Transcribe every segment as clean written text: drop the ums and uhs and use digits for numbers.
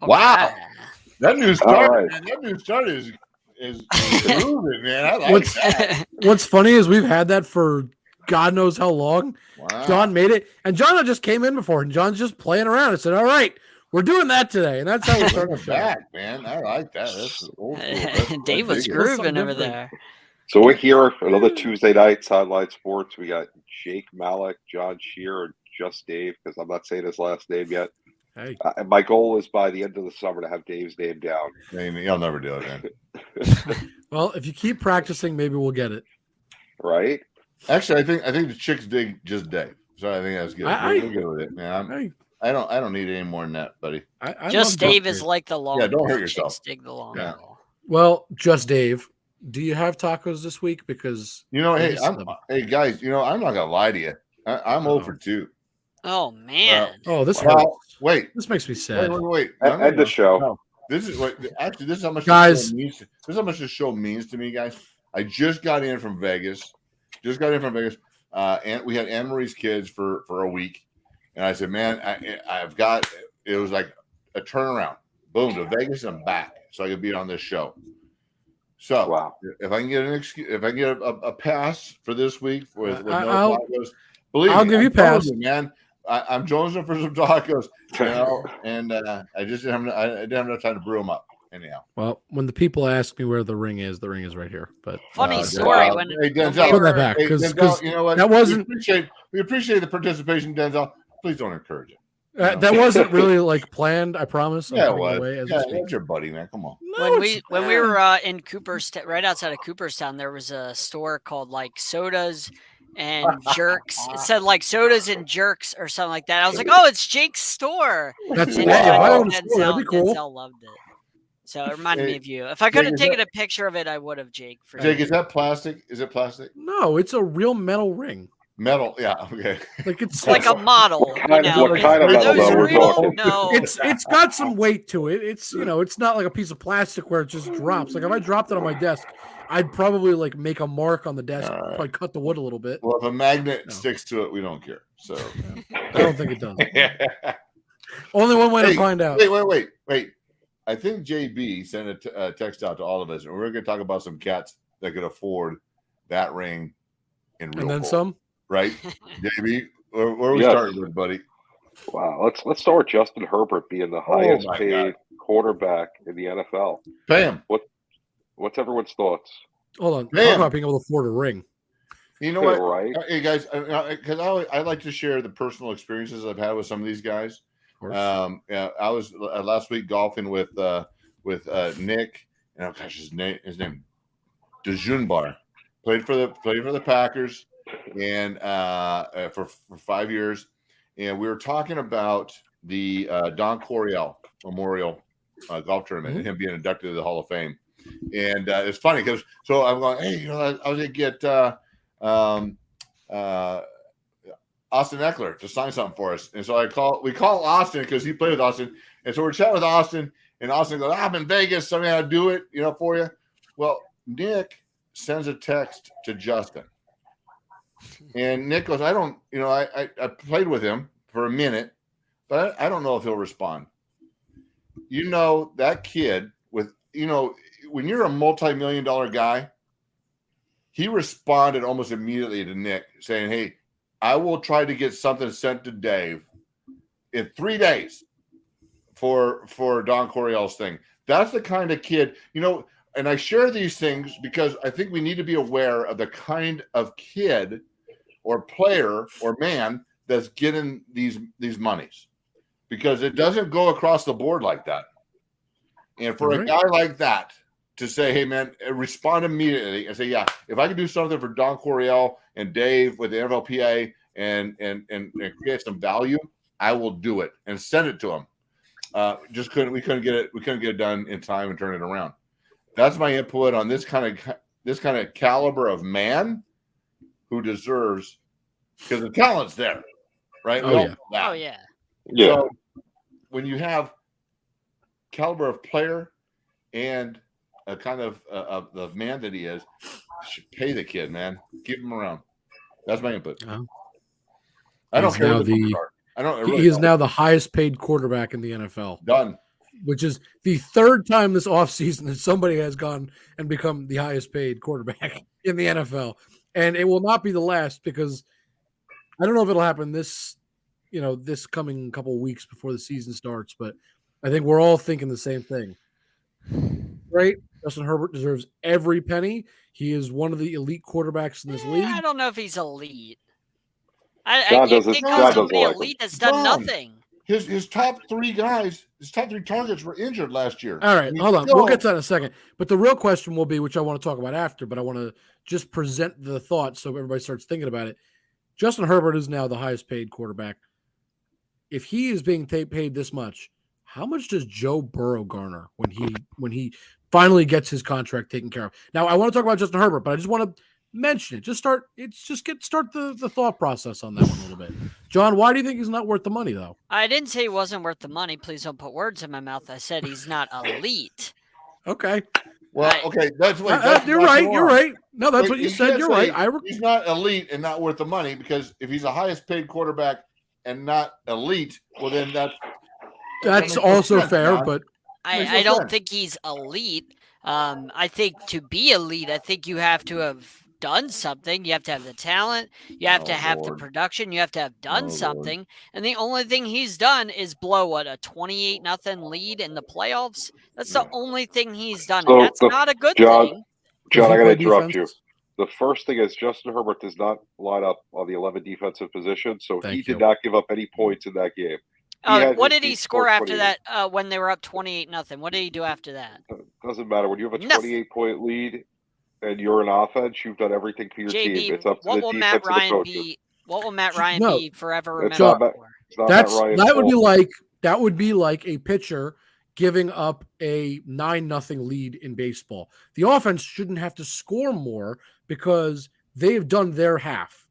Wow, that new start, right. man. That new start is moving, man. I like that. What's funny is we've had that for God knows how long. Wow. John made it, and John just came in before, and John's just playing around. I said, "All right, we're doing that today," and that's how we started the show. Back, man. I like that. That's old school. Dave was grooving over there. So we're here another Tuesday night, Sideline Sports. We got Jake Malik, John Shear, and Just Dave, because I'm not saying his last name yet. Hey. And my goal is by the end of the summer to have Dave's name down. You'll never do it, man. Well, if you keep practicing, maybe we'll get it. Right? Actually, I think the chicks dig just Dave. So I think that's good. We're good with it, man. I don't need any more than that, buddy. Just Dave is like the long. Yeah, don't hurt yourself. Dig the long ball. Well, Just Dave, do you have tacos this week? Because hey guys, I'm not gonna lie to you. I'm over 2. Oh man! This hurts. Wait, this makes me sad. Wait. End the show. No. This is how much guys. This is how much this show means to me, guys. I just got in from Vegas. And we had Anne Marie's kids for a week, and I said, man, it was like a turnaround. Boom, to Vegas and back, so I could be on this show. So wow. If I can get a pass for this week with no tacos, I'll give you a pass, man. I'm jonesing for some tacos, and I just didn't have enough time to brew them up. Anyhow, well, when the people ask me where the ring is right here. But funny story when Denzel, put that back because you know what, that wasn't. We appreciate the participation, Denzel. Please don't encourage it. That wasn't really like planned. I promise. Yeah, it was. That's your buddy, man. Come on. When we were in Cooperstown, right outside of Cooperstown, there was a store called like Sodas and Jerks. It said like Sodas and Jerks or something like that. I was like, oh, it's Jake's store. That's and that'd be cool. Denzel loved it. So it reminded me of you. If I could have taken a picture of it, I would have, Jake. Jake, is that plastic? Is it plastic? No, it's a real metal ring. Metal, yeah, okay. Like it's like a model. What kind of metal we're talking? No, it's got some weight to it. It's it's not like a piece of plastic where it just drops. Like if I dropped it on my desk, I'd probably like make a mark on the desk, probably cut the wood a little bit. Well, if a magnet sticks to it, we don't care. So I don't think it does. Only one way to find out. Wait. I think JB sent a text out to all of us, and we're going to talk about some cats that could afford that ring in real. And then gold. some, right? JB, where are we starting with, buddy? Wow, let's start with Justin Herbert being the highest paid quarterback in the NFL. Bam. What's everyone's thoughts? Hold on, talk about being able to afford a ring. You know what? Right? Hey guys, because I like to share the personal experiences I've had with some of these guys. I was last week golfing with Nick, and oh gosh, his name Dejunbar. Played for the Packers, and for 5 years, and we were talking about the Don Coryell Memorial Golf Tournament and him being inducted to the Hall of Fame. And it's funny because I'm going, hey, I was gonna get Austin Eckler to sign something for us. And so we call Austin because he played with Austin. And so we're chatting with Austin, and Austin goes, I'm in Vegas, so I'm gonna do it, for you. Well, Nick sends a text to Justin. And Nick goes, I don't, I played with him for a minute, but I don't know if he'll respond. That kid with, when you're a multi-million-dollar guy, he responded almost immediately to Nick saying, hey, I will try to get something sent to Dave in 3 days for Don Coryell's thing. That's the kind of kid, and I share these things because I think we need to be aware of the kind of kid or player or man that's getting these monies, because it doesn't go across the board like that. And for a guy like that to say, hey, man, respond immediately and say, yeah, if I can do something for Don Coryell and Dave with the NFLPA and create some value, I will do it and send it to him. We couldn't get it done in time and turn it around. That's my input on this kind of caliber of man who deserves, because the talent's there, right? Oh yeah. So when you have caliber of player and a kind of the man that he is, should pay the kid, man. Keep him around. That's my input. I don't care what the numbers are. I don't. He is now the highest paid quarterback in the NFL. Done. Which is the third time this offseason that somebody has gone and become the highest paid quarterback in the NFL. And it will not be the last, because I don't know if it'll happen this coming couple of weeks before the season starts, but I think we're all thinking the same thing. Right? Justin Herbert deserves every penny. He is one of the elite quarterbacks in this league. I don't know if he's elite. I think somebody elite that's done nothing. His top three guys, his top three targets were injured last year. All right, hold on. We'll get to that in a second. But the real question will be, which I want to talk about after, but I want to just present the thought so everybody starts thinking about it. Justin Herbert is now the highest paid quarterback. If he is being paid this much, how much does Joe Burrow garner when he finally gets his contract taken care of? Now, I want to talk about Justin Herbert, but I just want to mention it. Start the thought process on that one a little bit. John, why do you think he's not worth the money, though? I didn't say he wasn't worth the money. Please don't put words in my mouth. I said he's not elite. Okay. Well, okay, that's what you're right. You're right. No, that's what you said. You're right. He's not elite and not worth the money, because if he's the highest paid quarterback and not elite, well, then that's also fair. But I don't think he's elite. I think to be elite, I think you have to have done something. You have to have the talent. You have to have the production. You have to have done something. Lord. And the only thing he's done is blow a 28-0 lead in the playoffs. That's the only thing he's done. So and that's not a good thing. John, I got to interrupt you. The first thing is Justin Herbert does not line up on the 11 defensive position, so he did not give up any points in that game. What did he score after that when they were up 28-0? What did he do after that? Doesn't matter. When you have a 28-point lead and you're in offense, you've done everything for your team. It's up to the defense and the coaches. What will Matt Ryan be forever remembered for? That would be like a pitcher giving up a 9-0 lead in baseball. The offense shouldn't have to score more because they've done their half.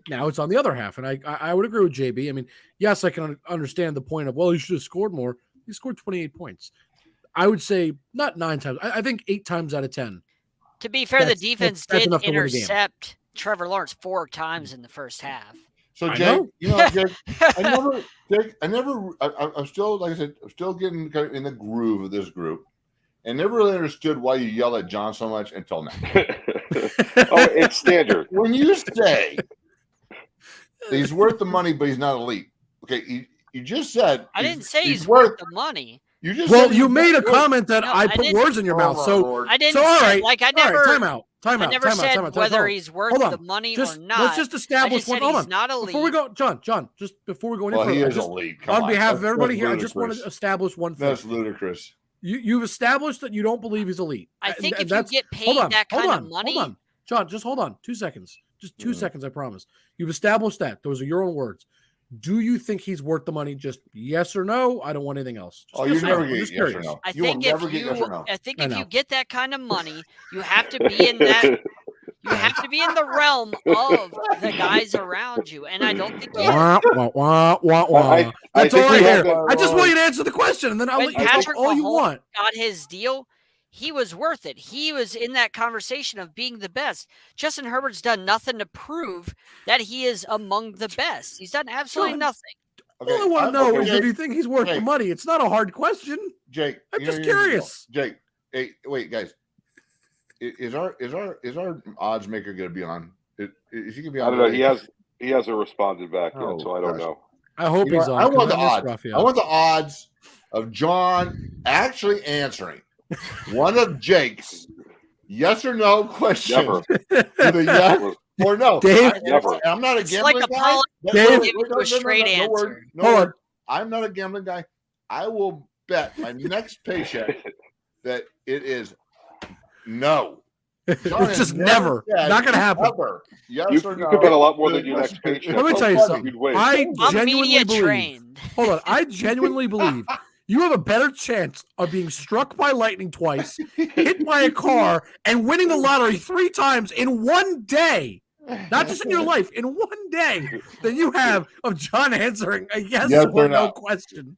Now it's on the other half, and I would agree with JB. I mean, yes, I can understand the point of, well, he should have scored more. He scored 28 points. I would say not 9 times. I think 8 times out of 10. To be fair, the defense did intercept Trevor Lawrence 4 times in the first half. So, Jake, Jake, I'm still, like I said, I'm still getting kind of in the groove of this group, and never really understood why you yell at John so much until now. It's standard. When you say he's worth the money, but he's not elite. Okay, you just said I didn't say he's worth the money. You made a comment that I put words in your mouth. So I didn't say, I never. Time out. I never said whether he's worth the money or not. Let's just establish one. Hold on. Not elite. Before we go, John, just before we go any further, he is elite. On behalf of everybody here, I just want to establish one thing. That's ludicrous. You've established that you don't believe he's elite. I think if you get paid that kind of money. Hold on. John, just hold on. 2 seconds. Just 2 seconds, I promise. You've established that. Those are your own words. Do you think he's worth the money? Just yes or no? I don't want anything else. You never get yes or no. I think if you get that kind of money, you have to be in that. You have to be in the realm of the guys around you, and I don't think. That's all I hear. I just want you to answer the question, and then I'll let you talk all you want. Got his deal. He was worth it. He was in that conversation of being the best. Justin Herbert's done nothing to prove that he is among the best. He's done absolutely nothing. Okay. All I want to know is if you think he's worth the money. It's not a hard question. Jake, I'm just curious. Jake, hey, wait, guys. Is our odds maker going to be on? Is he going to be on? I don't know. He hasn't responded back yet, so I don't know. I hope he's on. I want the odds. I want the odds of John actually answering one of Jake's yes or no questions. Either yes or no. Dave, I'm not a gambling guy. Dave, give you a straight answer. Hold on. I'm not a gambling guy. I will bet my next paycheck that it is no. It's just never. Not going to happen. Yes or no. You could bet a lot more than your next paycheck. Let me tell you something. I genuinely believe. Hold on. I genuinely believe you have a better chance of being struck by lightning twice, hit by a car, and winning the lottery 3 times in one day. Not just in your life, in one day, than you have of John answering a yes or no question.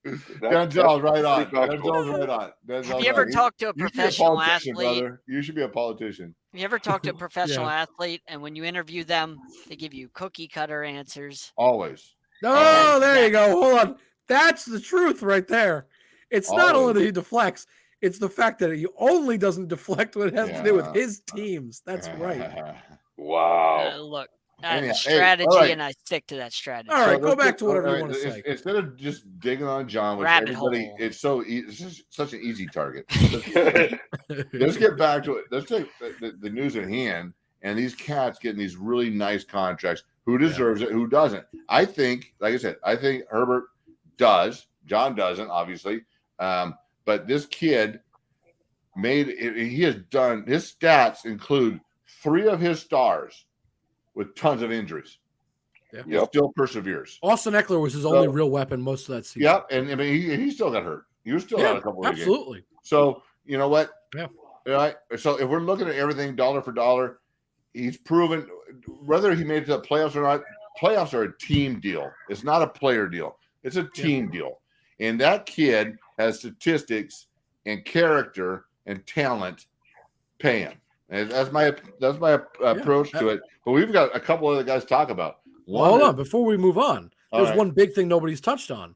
Denzel's right on. pretty factual. Denzel's right on. Have you ever talked to a You should be a professional politician, athlete? brother. You should be a politician. Have you ever talked to a professional Yeah. athlete and when you interview them, they give you cookie cutter answers? Always. Oh, there you go. Hold on. That's the truth right there. It's not only that he deflects, it's the fact that he only doesn't deflect when it has to do with his teams. That's right. Wow. Look, Anyhow, strategy, all right. and I stick to that strategy. All right, go let's back to whatever you want to if- say. Instead of just digging on John, which Rabbit everybody, hole. it's just such an easy target. Let's get back to it. Let's take the news at hand and these cats getting these really nice contracts. Who deserves it? Who doesn't? I think, like I said, I think Herbert does. John doesn't, obviously. But this kid he has done, his stats include 3 of his stars with tons of injuries. Yeah. He still perseveres. Austin Eckler was his only real weapon most of that season. Yep, and I mean he still got hurt. He was still out a couple of games. Absolutely. So you know what? Yeah. Right. So if we're looking at everything dollar for dollar, he's proven whether he made it to the playoffs or not. Playoffs are a team deal. It's not a player deal. It's a team deal. And that kid has statistics and character and talent pay him. And that's my approach to it. But we've got a couple other guys to talk about. Hold on, before we move on, there's right. one big thing nobody's touched on.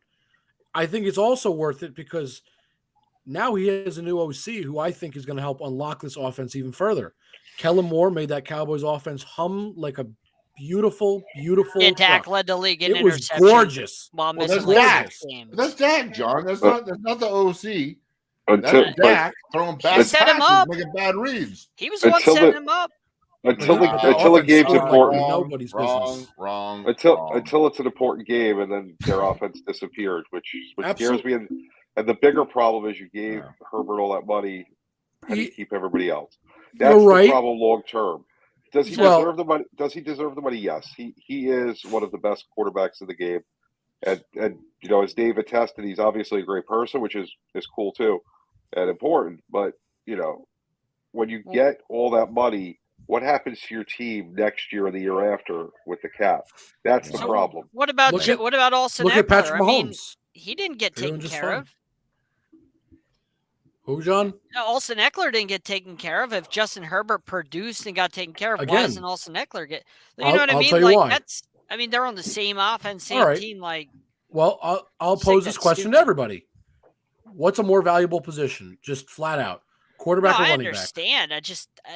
I think it's also worth it because now he has a new OC who I think is going to help unlock this offense even further. Kellen Moore made that Cowboys offense hum like a beautiful Dak truck. led the league in It was interceptions gorgeous. while Well, missing that's Dak. games. That's Dak, John. That's not the OC. Until, That's Dak throwing bad He set him passes, up. making bad reads. He was the one Until setting the- him up. until But the offense game's sounded like important. nobody's business. Wrong. Until it's an important game, and then their offense disappeared, which scares me. And the bigger problem is you gave Herbert all that money, how do you keep everybody else? That's You're right. the problem long term. Does he deserve the money? Does he deserve the money? Yes, he is one of the best quarterbacks in the game, and you know, as Dave attested, he's obviously a great person, which is cool too, and important. But you know, when you get all that money, what happens to your team next year or the year after with the cap? That's the problem. What about Look at- Austin Look at Eckler? Patrick I mean, Mahomes. he didn't get They're doing taken just care fine. of. Who, John? No, Austin Eckler didn't get taken care of. If Justin Herbert produced and got taken care of, why Again, doesn't Austin Eckler get? You I'll- know what I I'll mean? tell you Like why. that's. I mean, they're on the same offense, same All right. team. Like, Well, I'll Just pose think this that's question stupid. to everybody. What's a more valuable position? Just flat out. Quarterback no, or I running back? understand. I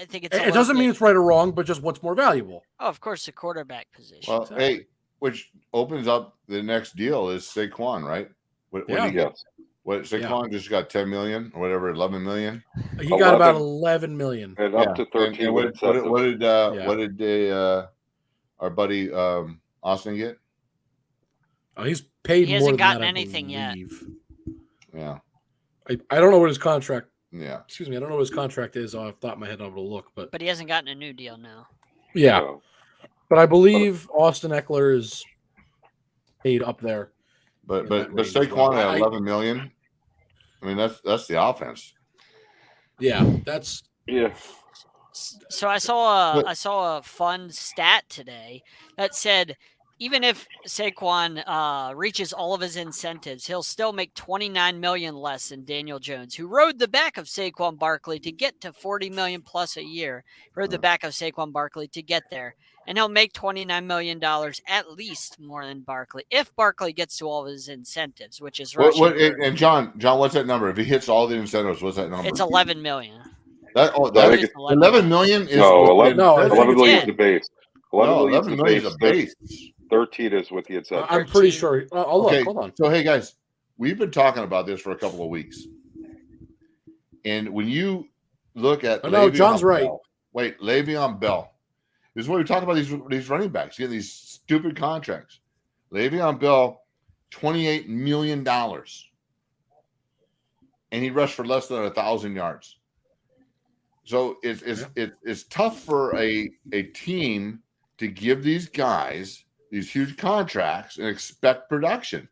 think it's. It doesn't mean it's right or wrong, but just what's more valuable. Oh, of course, the quarterback position. Well, Exactly. hey, which opens up the next deal is Saquon, right? What Yeah. did he get? Yes. What Saquon just got 10 million or whatever, 11 million. He got about 11. 11 million. And up to 13 And with what incentives. did they our buddy Austin get? Oh, he's paid He more hasn't than gotten that, I anything yet. believe. Yeah. I don't know what his contract. Yeah. Excuse me, I don't know what his contract is off the top of my head. I'm able to look, but But he hasn't gotten a new deal now. yeah. So, But I believe Austin Eckler is paid up there. But In but that but range as Saquon well. at 11 million. I mean that's the offense. Yeah, that's yeah. So I saw But- a fun stat today that said even if Saquon reaches all of his incentives, he'll still make $29 million less than Daniel Jones, who rode the back of Saquon Barkley to get to $40 million plus a year. Rode the back of Saquon Barkley to get there, and he'll make $29 million at least more than Barkley if Barkley gets to all of his incentives, which is What rushing for- and John, what's that number? If he hits all the incentives, what's that number? it's $11 million. That I that think it's 11 million is No, what 11, the- No, I think 11 it's million is 10. the base. 11 no, million 11 million is a base. 13 is with the incentive. I'm pretty 13. sure. I'll look. Okay, Hold on. so hey guys, we've been talking about this for a couple of weeks, and when you look at I know, Le'Veon John's right. Bell, wait, Le'Veon Bell. This is what we talk about these running backs getting these stupid contracts. Le'Veon Bell, $28 million, and he rushed for less than 1,000 yards. So it's tough for a team to give these guys these huge contracts and expect production.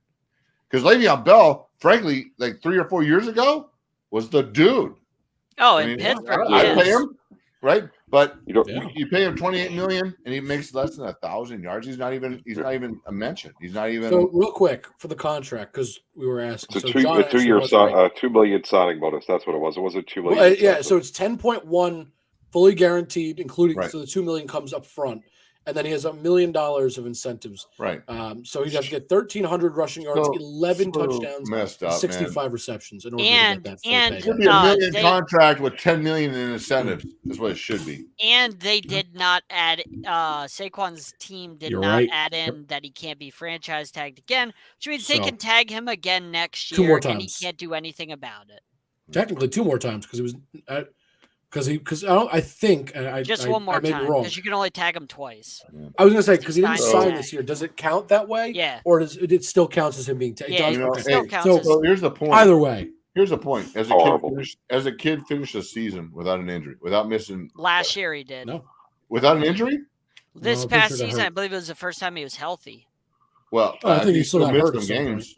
Because Le'Veon Bell, frankly, like 3 or 4 years ago, was the dude. Oh, I in mean, Pittsburgh, I'd pay yes. him. right? But You don't. Yeah. you pay him $28 million, and he makes less than 1,000 yards. He's not even a mention. He's not even. So real quick for the contract, because we were asking. It's So John a 2 year $2 million signing bonus. That's what it was. It wasn't $2 million. Well, yeah, so it's 10.1 fully guaranteed, including Right. so the $2 million comes up front, and then he has $1 million of incentives. Right. So he'd have to get 1,300 rushing yards, So 11 touchdowns, messed up, 65 receptions in order And- to get that full and- It pay. should be a million they- contract with $10 million in incentives. That's what it should be. And they did not add Saquon's team did You're not right. add in that he can't be franchise tagged again, which means they So- can tag him again next Two year more and he times. can't do anything about it. Technically, 2 more times because it was I think and I Just I, one more I may time be wrong. because you can only tag him twice. I was gonna say because he didn't Signed sign tag. this year. Does it count that way? Yeah. Or does it still counts as him being tagged? Yeah, You know, it still hey, counts so- as So here's the point. Either way, Here's the point. Horrible. As a kid finished the season without an injury, without missing, last year he did. no. without an injury. This I'm pretty past sure that season, I hurt. believe it was the first time he was healthy. Well, Oh, I think he still got missed hurt at some some point. games.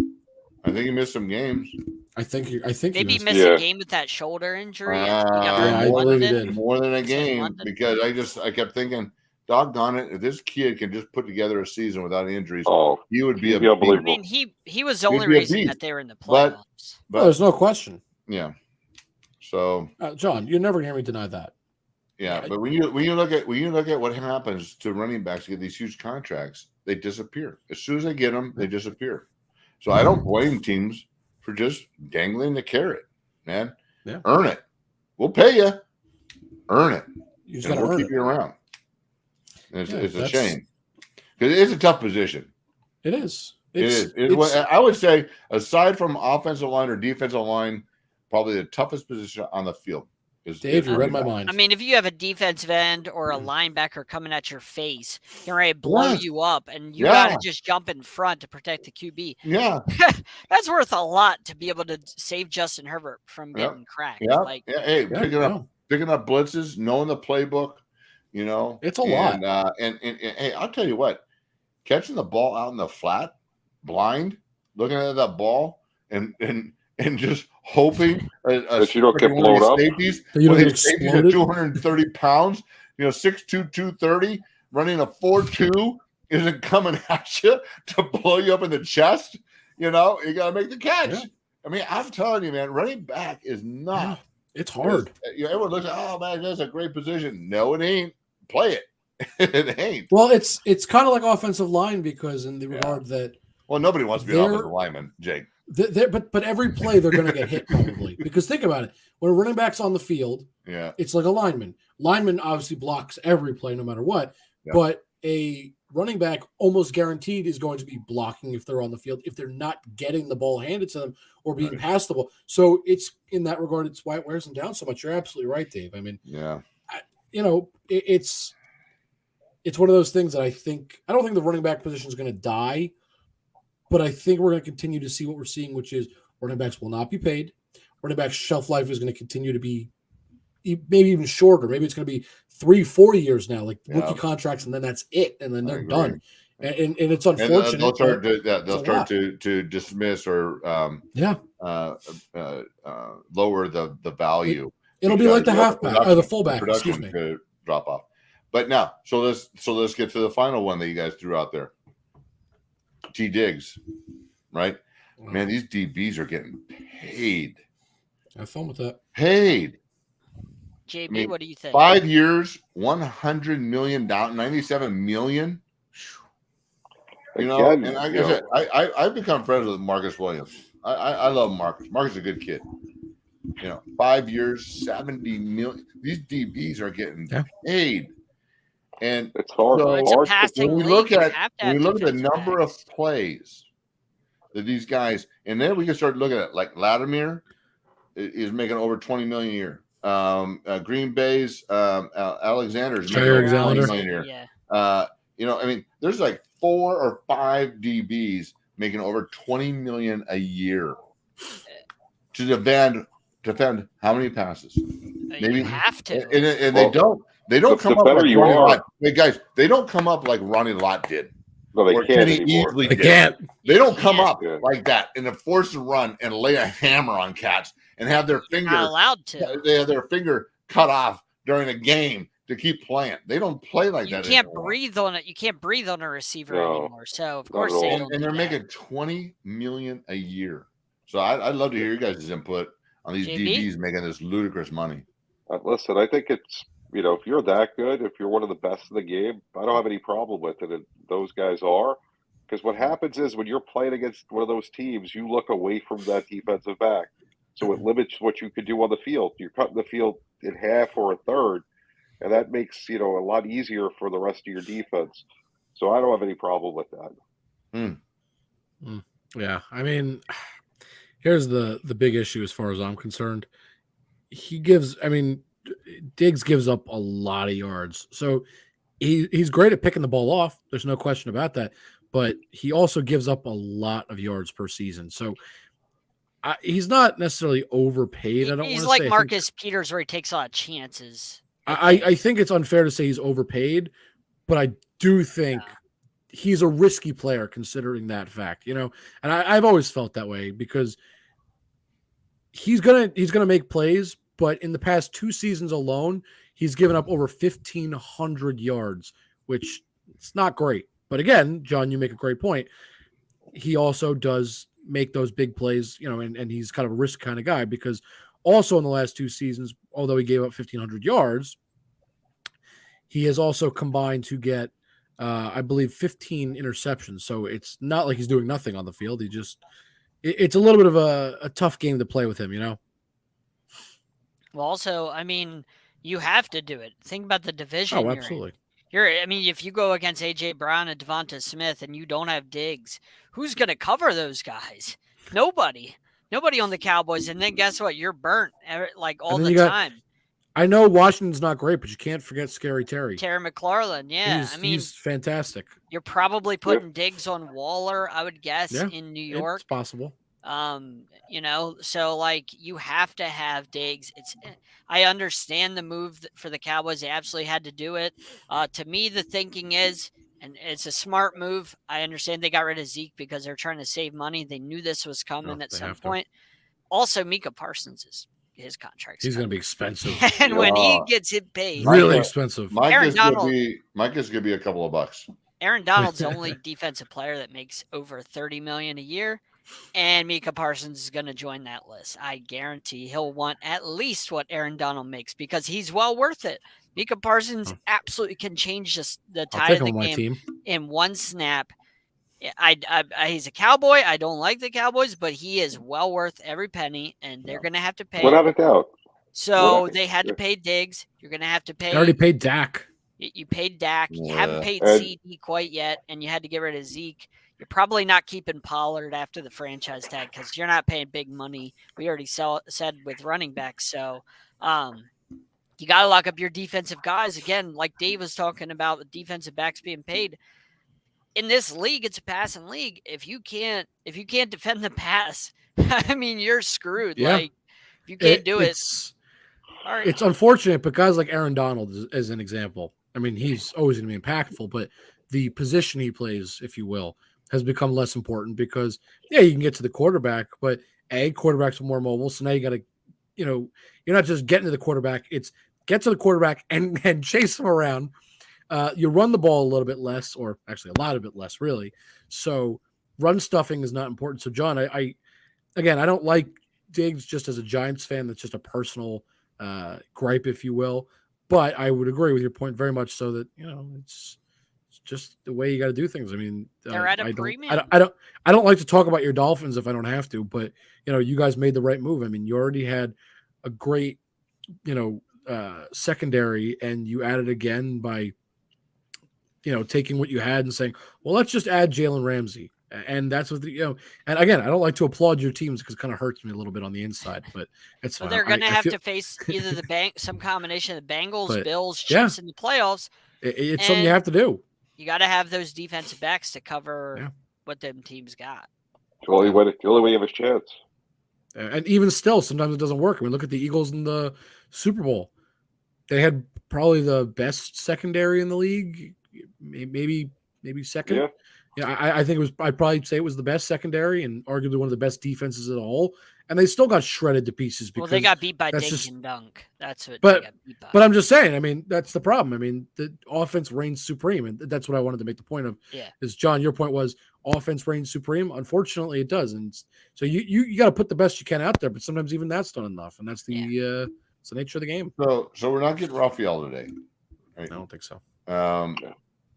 I think he missed some games. I think he Maybe he missed. missed Yeah. a game with that shoulder injury. Yeah, I in believe he London. did. More than a It's in game London. because I kept thinking, doggone it, if this kid can just put together a season without injuries, Oh, he would be he'd a be beast. I unbelievable. mean, he was the He'd only be a reason beast. that they were in the But- playoffs. But There's no question, yeah, so John. You're never gonna hear me deny that. yeah, Yeah. but when you look at what happens to running backs to get these huge contracts, they disappear as soon as they get them. They disappear. So I don't blame teams for just dangling the carrot, man. Yeah. Earn it. We'll pay you. Earn it. You just And gotta we'll earn keep it. you around. And Yeah, it's a that's- shame because it's a tough position. It is. It's what I would say, aside from offensive line or defensive line, probably the toughest position on the field is. Dave, is you read running my back. mind. I mean, if you have a defensive end or a linebacker coming at your face, they're ready to blow Yes. you up, and you Yeah. got to just jump in front to protect the QB. Yeah, That's worth a lot to be able to save Justin Herbert from Yep. getting cracked. yeah. Like, Hey, Yeah, picking up blitzes, knowing the playbook, It's a lot. And hey, I'll tell you what, catching the ball out in the flat, blind, looking at that ball, and just hoping That you don't get one of these blown up. Safeties, That you one don't of get these safeties at exploded. 230 pounds, 6'2", 230, running a 4.2 isn't coming at you to blow you up in the chest. You got to make the catch. Yeah. I mean, I'm telling you, man, running back is not. It's hard. Everyone looks at, oh man, that's a great position. No, it ain't. Play it. It ain't. Well, it's kind of like offensive line because in the regard that Well, nobody wants to be an They're- offensive lineman, Jake. but every play they're going to get hit probably because think about it. When a running back's on the field, Yeah. it's like a lineman. Lineman obviously blocks every play no matter what, Yeah. but a running back almost guaranteed is going to be blocking if they're on the field if they're not getting the ball handed to them or being Right. passed the ball. So it's in that regard, it's why it wears them down so much. You're absolutely right, Dave. I mean, Yeah. it's one of those things that I don't think the running back position is going to die, but I think we're going to continue to see what we're seeing, which is running backs will not be paid. Running back shelf life is going to continue to be maybe even shorter. Maybe it's going to be 3-4 years now, like Yeah. rookie contracts, and then that's it, and then I they're agree. done. And it's And unfortunate. they'll start but to a lot. to dismiss or yeah, lower the value. it'll be like the because halfback or the fullback. Production Excuse me. could drop off. But now, so let's get to the final one that you guys threw out there. T. Diggs, right? Man, these DBs are getting paid. Have fun with that. Paid. JB, I mean, what do you think? 5 years, $100 million down, $97 million. Again, And like I said, I've become friends with Marcus Williams. I love Marcus. Marcus is a good kid. 5 years, $70 million. These DBs are getting Yeah. paid. And it's hard. So- It's a hard. passing when we league. look You at have to have the defensive number backs. of plays that these guys, and then we can start looking at like Latimer is making over 20 million a year. Green Bay's Alexander is making Jair over 20 Alexander. million a year. Yeah. I mean, there's like 4 or 5 DBs making over 20 million a year to defend how many passes? You have to. And they don't the come up better like you Ronnie are- Lott. Hey guys, they don't come up like Ronnie Lott did. No, they or can't Kenny anymore. Easley They did. can't. They don't come up Yeah. like that and then force a run and lay a hammer on cats and have their You're finger. not allowed to. They have their finger cut off during a game to keep playing. They don't play like You that can't anymore. breathe on it. You can't breathe on a receiver No, anymore. So of not course at they all. don't. And do they're that. making $20 million a year. So I'd love to hear you guys' input on these JB? DBs making this ludicrous money. Listen, I think it's, if you're that good, if you're one of the best in the game, I don't have any problem with it. And those guys are. Because what happens is when you're playing against one of those teams, you look away from that defensive back. So it limits what you can do on the field. You're cutting the field in half or a third, and that makes, a lot easier for the rest of your defense. So I don't have any problem with that. Yeah, I mean, here's the big issue as far as I'm concerned. Diggs gives up a lot of yards. So he's great at picking the ball off. There's no question about that. But he also gives up a lot of yards per season. So he's not necessarily overpaid. I don't want He's to like say. Marcus Peters, where he takes a lot of chances. I think it's unfair to say he's overpaid, but I do think he's a risky player considering that fact, and I've always felt that way because he's gonna make plays, but in the past 2 seasons alone, he's given up over 1,500 yards, which it's not great. But again, John, you make a great point. He also does make those big plays, and he's kind of a risk kind of guy because also in the last 2 seasons, although he gave up 1,500 yards, he has also combined to get, I believe, 15 interceptions. So it's not like he's doing nothing on the field. It's a little bit of a tough game to play with him, Well, also, you have to do it. Think about the division. Oh, absolutely. If you go against A.J. Brown and Devonta Smith and you don't have Diggs, who's going to cover those guys? Nobody on the Cowboys. And then guess what? You're burnt like all the time. I know Washington's not great, but you can't forget Scary Terry. Terry McLaurin, yeah. He's fantastic. You're probably putting Diggs on Waller, I would guess, in New York. It's possible. So you have to have Diggs. I understand the move for the Cowboys. They absolutely had to do it. To me, the thinking is, and it's a smart move. I understand they got rid of Zeke because they're trying to save money. They knew this was coming at some point. Also, Micah Parsons his contract. He's going to be expensive. And when he gets it paid, really expensive. Mike is going to be a couple of bucks. Aaron Donald's the only defensive player that makes over $30 million a year, and Micah Parsons is going to join that list. I guarantee he'll want at least what Aaron Donald makes because he's well worth it. Micah Parsons absolutely can change the tide of the game in one snap. He's a Cowboy. I don't like the Cowboys, but he is well worth every penny, and they're going to have to pay. Without a doubt. So they had to pay Diggs. You're going to have to pay. They already paid Dak. You paid Dak. You haven't paid CD quite yet, and you had to get rid of Zeke. You're probably not keeping Pollard after the franchise tag because you're not paying big money. We already said with running backs. So you got to lock up your defensive guys. Again, like Dave was talking about, the defensive backs being paid. In this league, it's a passing league. If you can't defend the pass, you're screwed. Yeah. Like if you can't do it. It's unfortunate, but guys like Aaron Donald, as an example, he's always going to be impactful, but the position he plays, if you will, has become less important because, you can get to the quarterback, but quarterbacks are more mobile. So now you got to, you're not just getting to the quarterback. It's get to the quarterback and chase him around. You run the ball a little bit less, or actually a lot bit less, really. So run stuffing is not important. So, John, I don't like Diggs just as a Giants fan. That's just a personal gripe, if you will. But I would agree with your point very much so that, it's just the way you got to do things. They're at a premium. I don't like to talk about your Dolphins if I don't have to, but, you guys made the right move. You already had a great, secondary, and you added again by, taking what you had and saying, well, let's just add Jalen Ramsey. And that's what and again, I don't like to applaud your teams because it kind of hurts me a little bit on the inside, but it's fine. They're going to have to face either some combination of Bengals, Bills, Chiefs in the playoffs. It's something you have to do. You got to have those defensive backs to cover what them teams got. The only way you have a chance. And even still, sometimes it doesn't work. Look at the Eagles in the Super Bowl. They had probably the best secondary in the league, maybe second. Yeah. I think I'd probably say it was the best secondary and arguably one of the best defenses at all. and they still got shredded to pieces. Because they got beat by that's Dink just, and Dunk. That's what but, they got beat by. But I'm just saying, I mean, that's the problem. I mean, the offense reigns supreme, and that's what I wanted to make the point of. Yeah. Is John, your point was offense reigns supreme. Unfortunately, it does, and so you got to put the best you can out there, but sometimes even that's not enough, and that's the it's the nature of the game. So we're not getting Raphael today. Right? I don't think so.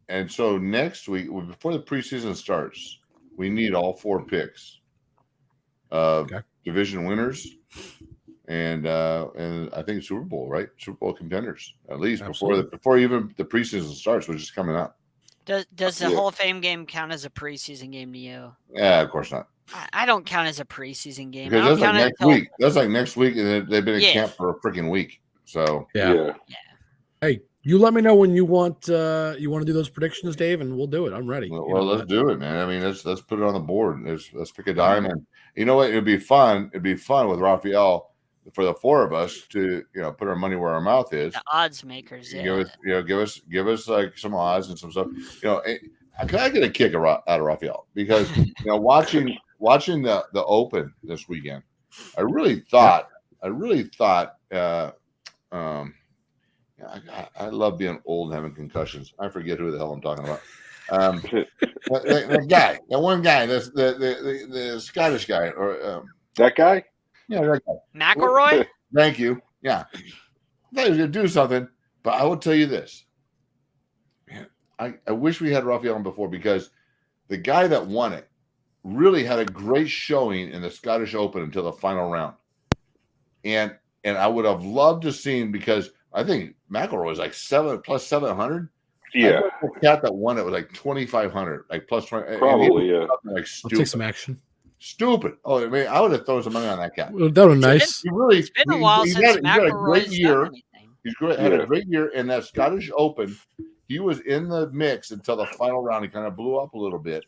And so next week, before the preseason starts, we need all 4 picks of division winners and I think Super Bowl, right? Super Bowl contenders, at least before even the preseason starts, which is coming up. Does the Hall of Fame game count as a preseason game to you? Yeah, of course not. I don't count as a preseason game. Because that's like next week. That's like next week, and they've been in camp for a freaking week. So yeah. Hey, you let me know when you want to do those predictions, Dave, and we'll do it. I'm ready. Well, let's do it, man. I mean, let's put it on the board. Let's pick a dime, and you know what? It'd be fun. It'd be fun with Raphael for the 4 of us to put our money where our mouth is. The odds makers, yeah. Give us like some odds and some stuff. I get a kick out of Raphael because watching the Open this weekend, I really thought. I love being old and having concussions. I forget who the hell I'm talking about. That one guy, the Scottish guy, or that guy. Yeah, that guy. McElroy. Thank you. Yeah, I thought he was going to do something, but I will tell you this. Man, I wish we had Raphael on before because the guy that won it really had a great showing in the Scottish Open until the final round, and I would have loved to seen because I think McElroy was like plus 700. Yeah, the cat that won it was like 2,500, like plus 20. Probably, yeah. Like stupid. I'll take some action. Stupid. Oh, I mean, I would have thrown some money on that cat. Well, that was nice. It's been a while since McElroy's done anything. He's great. Had a great year in that Scottish Open. He was in the mix until the final round. He kind of blew up a little bit.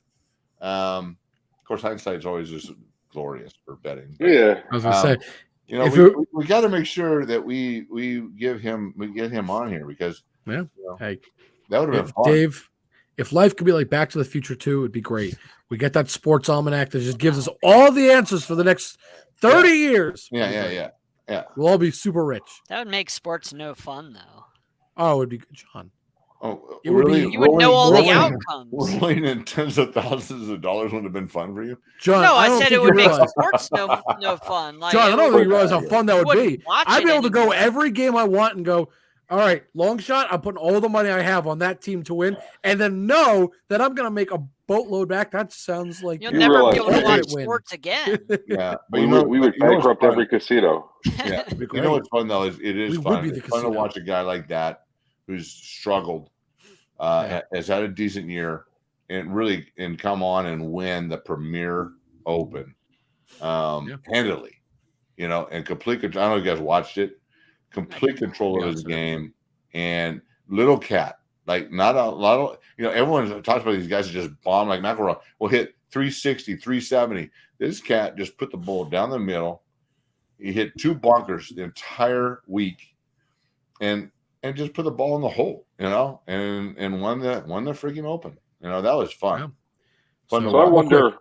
Of course, hindsight is always just glorious for betting. Yeah, I was gonna say. We got to make sure that we get him on here because hey, that would have been fun. Dave, if life could be like Back to the Future 2, it'd be great. We get that sports almanac that just gives us all the answers for the next 30 years. Yeah. We'll all be super rich. That would make sports no fun, though. Oh, it would be good, John. Oh, it would really? be. You would know all the outcomes. Rolling in tens of thousands of dollars would have been fun for you, John. No, I said it would make sports no fun. Like, John, I don't think you realize how fun that would be. I'd be able to go anymore. every game I want and go, all right, long shot, I'm putting all the money I have on that team to win, and then know that I'm going to make a boatload back. That sounds like you'll never be able to watch sports again. Yeah, but we would bankrupt every casino. Yeah, you know what's fun though is it is fun. It's fun to casino. watch a guy like that who's struggled, has had a decent year, and really come on and win the Premier Open handily, and complete control. I don't know if you guys watched it. Complete control of his game, and little cat, like not a lot of, everyone talks about these guys who just bomb, like McElroy will hit 360, 370. This cat just put the ball down the middle. He hit 2 bunkers the entire week, and just put the ball in the hole, and won the freaking Open. That was fun. Yeah. Fun to So I watch. wonder.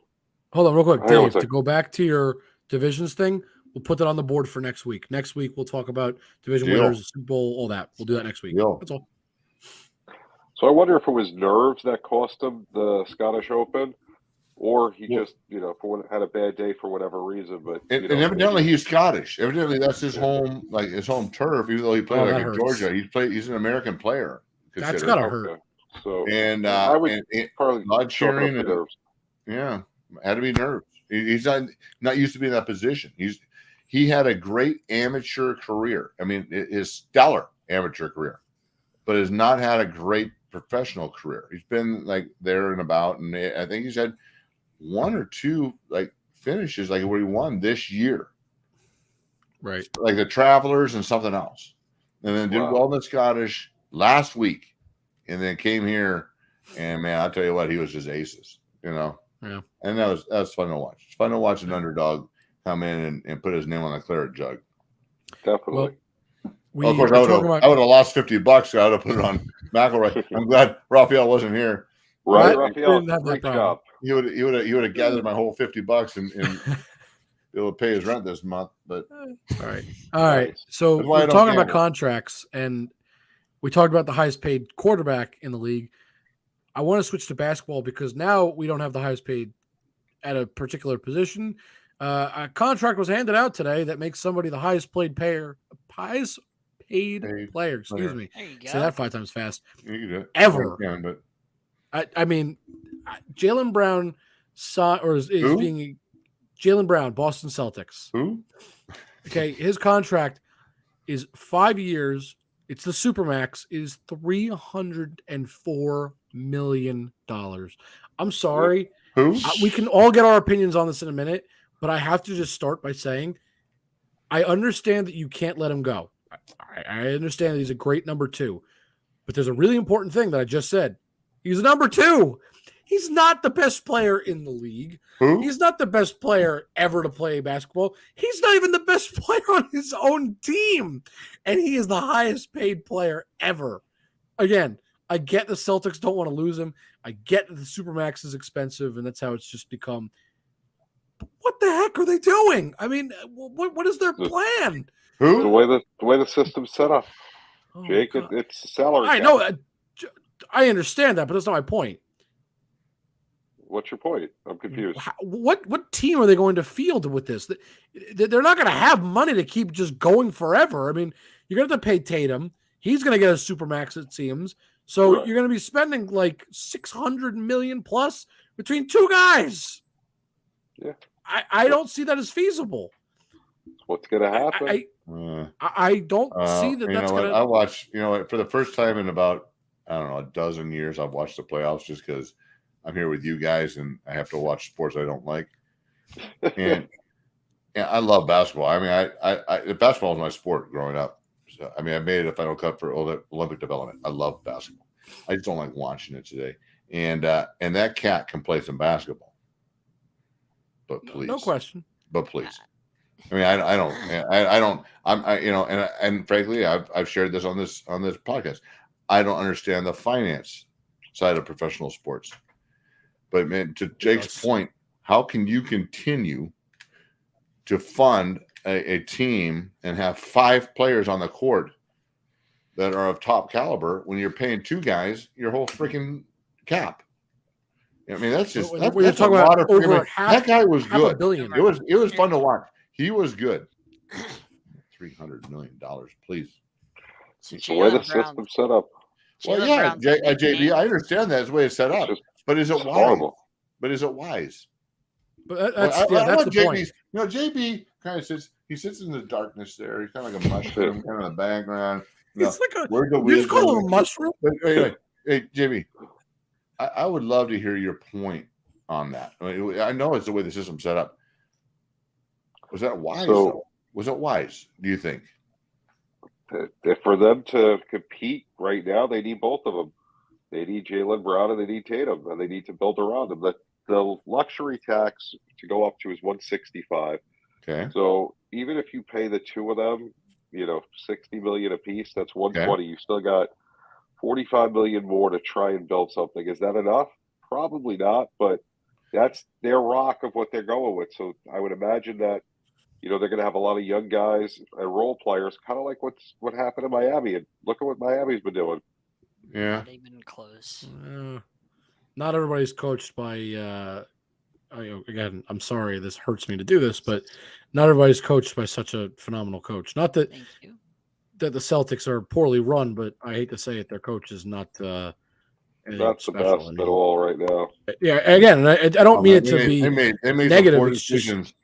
Hold on, real quick, Hang on Dave. To go back to your divisions thing, we'll put that on the board for next week. Next week, we'll talk about division winners, Super Bowl, all that. We'll do that next week. That's all. So I wonder if it was nerves that cost him the Scottish Open, or he just, had a bad day for whatever reason. But and evidently he's Scottish. Evidently that's his home, his home turf. Even though he played in Georgia, he's an American player. That's gotta hurt. So I would probably blood cheering. Nerves. Yeah, had to be nerves. He's not used to be in that position. He had a great amateur career. I mean, his stellar amateur career, but has not had a great professional career. He's been like there and about, and I think he's had 1 or 2 like finishes like where he won this year, right? Like the Travelers and something else, and then did well in the Scottish last week, and then came here, and man, I'll tell you what, he was just aces, Yeah. And that was fun to watch. It's fun to watch an underdog come in and put his name on the claret jug. Definitely. Of course, I would have lost $50. So I would have put it on McElroy. I'm glad Raphael wasn't here. Right, Raphael. Great job. He would have gathered my whole $50 and be able to pay his rent this month. But all right. So That's why I we're don't talking about gamble. contracts, and we talked about the highest paid quarterback in the league. I want to switch to basketball because now we don't have the highest paid at a particular position. A contract was handed out today that makes somebody the highest paid player. Excuse me. There you go. Say that 5 times fast. you can do it. Ever. You can, but I mean, Jaylen Brown is Who? being Jaylen Brown, Boston Celtics. who? Okay, his contract is 5 years. It's the Supermax. Is $304 million. I'm sorry. Who? We can all get our opinions on this in a minute, but I have to just start by saying I understand that you can't let him go. I understand that he's a great number 2, but there's a really important thing that I just said. He's a number 2. He's not the best player in the league. Who? He's not the best player ever to play basketball. He's not even the best player on his own team. And he is the highest paid player ever. Again, I get the Celtics don't want to lose him. I get that the Supermax is expensive, and that's how it's just become. But what the heck are they doing? I mean, what is their plan? Who? The way the system's set up, Oh, Jake, God. it's a salary. I cap. know. I understand that, but that's not my point. What's your point? I'm confused. What team are they going to field with this? They're not going to have money to keep just going forever. I mean, you're going to have to pay Tatum. He's going to get a Supermax, it seems. So Right. you're going to be spending like $600 million plus between 2 guys. Yeah. I don't see that as feasible. What's going to happen? I don't see that you that's know what? going I to. watched, for the first time in about, I don't know, a dozen years, I've watched the playoffs just because I'm here with you guys and I have to watch sports I don't like. And I love basketball. I mean, I basketball was my sport growing up. So, I mean, I made it a Final Cut for Olympic development. I love basketball. I just don't like watching it today. And that cat can play some basketball. But please, No question. But please. I mean, I don't. And frankly, I've shared this on this podcast. I don't understand the finance side of professional sports. But man, to Jake's point, how can you continue to fund a team and have 5 players on the court that are of top caliber when you're paying 2 guys your whole freaking cap? I mean, that's just that's a lot of over that guy was good. It was fun to watch. He was good. $300 million, please. The way the system's set up. Well, yeah, JB, I understand that's the way it's set up. But is it wise? Horrible. But is it wise? But that's the point. JB kind of sits. He sits in the darkness there. He's kind of like a mushroom, kind of in the background. He's like you just call him a mushroom. But anyway, hey, JB, I would love to hear your point on that. I know it's the way the system's set up. Was that wise? Though? Was it wise? Do you think? For them to compete right now, they need both of them. They need Jaylen Brown and they need Tatum, and they need to build around them. The luxury tax to go up to is $165. Okay. So even if you pay the 2 of them, $60 million apiece, that's $120. Okay. You still got $45 million more to try and build something. Is that enough? Probably not, but that's their rock of what they're going with. So I would imagine that they're going to have a lot of young guys and role players, kind of like what happened in Miami. And look at what Miami's been doing. Yeah, not even close. Not everybody's coached by. Again, I'm sorry, this hurts me to do this, but not everybody's coached by such a phenomenal coach. Not that that the Celtics are poorly run, but I hate to say it, their coach is not. Not the best at all right now. Yeah, again, I don't mean it to be they made negative. Some poor decisions.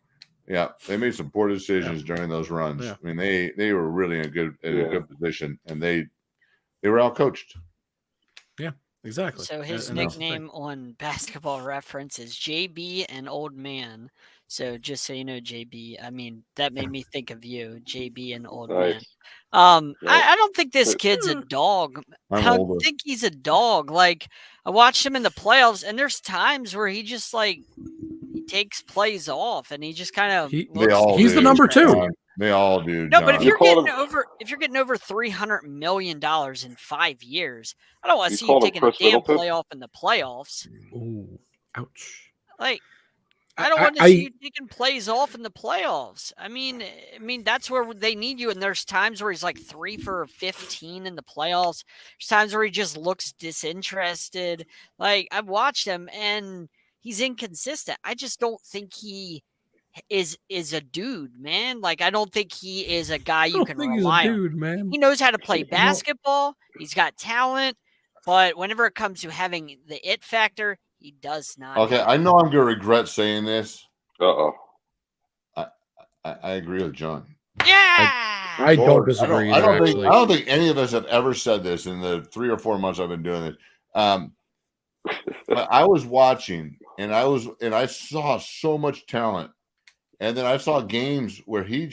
Yeah, they made some poor decisions during those runs. Yeah. I mean, they were really in a good position, and they were out coached. Yeah, exactly. So his nickname on Basketball Reference is JB and Old Man. So just so you know, JB, I mean, that made me think of you, JB and Old Man. I don't think this kid's a dog. I don't think he's a dog. Like, I watched him in the playoffs, and there's times where he just he takes plays off, and he just kind of he's the number 2. They all do. No, but if you're getting over $300 million in 5 years, I don't want to see you taking a damn playoff in the playoffs. Ooh, ouch! I don't want to see you taking plays off in the playoffs. I mean, that's where they need you. And there's times where he's like 3 for 15 in the playoffs. There's times where he just looks disinterested. Like, I've watched him and he's inconsistent. I just don't think he is a dude, man. Like, I don't think he is a guy you can rely on. Man. He knows how to play basketball. He's got talent. But whenever it comes to having the it factor, he does not. Okay, I know I'm going to regret saying this. Uh-oh. I agree with John. Yeah. I don't disagree. I don't think any of us have ever said this in the 3 or 4 months I've been doing this. But I was watching, and I saw so much talent, and then I saw games where he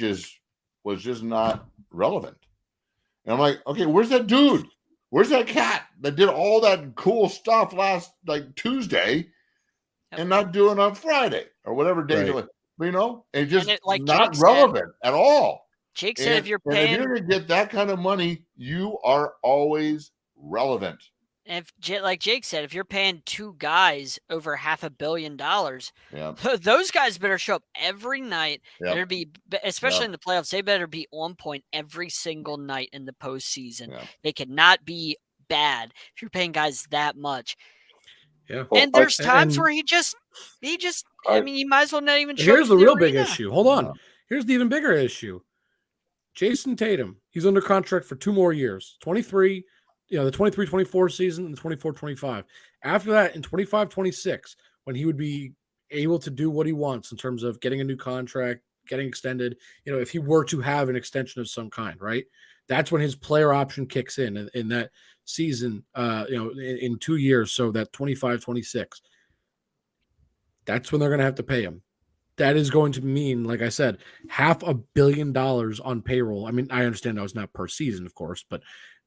was just not relevant. And I'm like, okay, where's that dude? Where's that cat that did all that cool stuff last Tuesday and not doing on Friday or whatever day it was, and just not relevant at all. Jake said if you're paying, if you're going to get that kind of money, you are always relevant. And like Jake said, if you're paying 2 guys over $500 million, those guys better show up every night. Better be, especially in the playoffs, they better be on point every single night in the postseason. They cannot be bad if you're paying guys that much. Yeah. And there's times where he just, I mean, you might as well not even show. Here's the real big issue. Hold on. Here's the even bigger issue. Jason Tatum, he's under contract for 2 more years, 23. The 23-24 season and the 24-25. After that, in 25-26, when he would be able to do what he wants in terms of getting a new contract, getting extended, if he were to have an extension of some kind, right? That's when his player option kicks in that season, in 2 years. So that 25-26. That's when they're going to have to pay him. That is going to mean, like I said, $500 million on payroll. I mean, I understand that was not per season, of course, but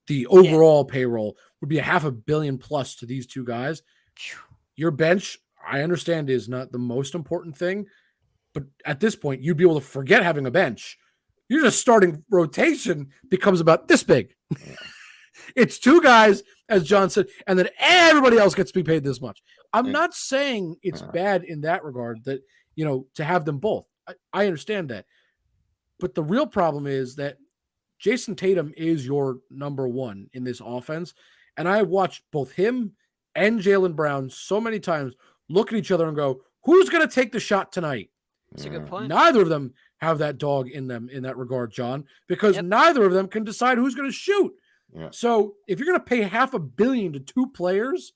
the overall payroll would be $500 million plus to these 2 guys. Your bench, I understand, is not the most important thing, but at this point, you'd be able to forget having a bench. You're just starting rotation becomes about this big. It's 2 guys, as John said, and then everybody else gets to be paid this much. I'm not saying it's bad in that regard that, to have them both. I understand that. But the real problem is that Jason Tatum is your number 1 in this offense. And I watched both him and Jaylen Brown so many times look at each other and go, who's going to take the shot tonight? That's a good point. Neither of them have that dog in them in that regard, John, because neither of them can decide who's going to shoot. Yeah. So if you're going to pay $500 million to 2 players,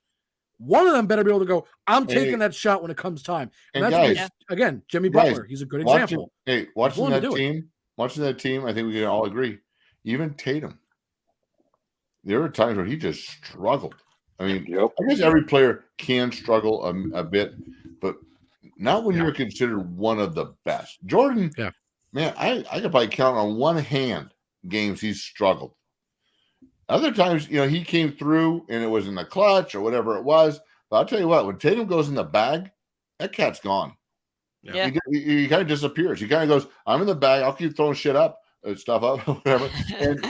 one of them better be able to go, I'm taking that shot when it comes time. And that's guys, again, Jimmy Butler. He's a good example. Watching that team, I think we can all agree. Even Tatum, there were times where he just struggled. I mean, I guess every player can struggle a bit, but not when you're considered one of the best. Jordan, man, I could probably count on one hand games he's struggled. Other times, he came through and it was in the clutch or whatever it was. But I'll tell you what, when Tatum goes in the bag, that cat's gone. Yeah. He kind of disappears. He kind of goes, I'm in the bag. I'll keep throwing stuff up, whatever. And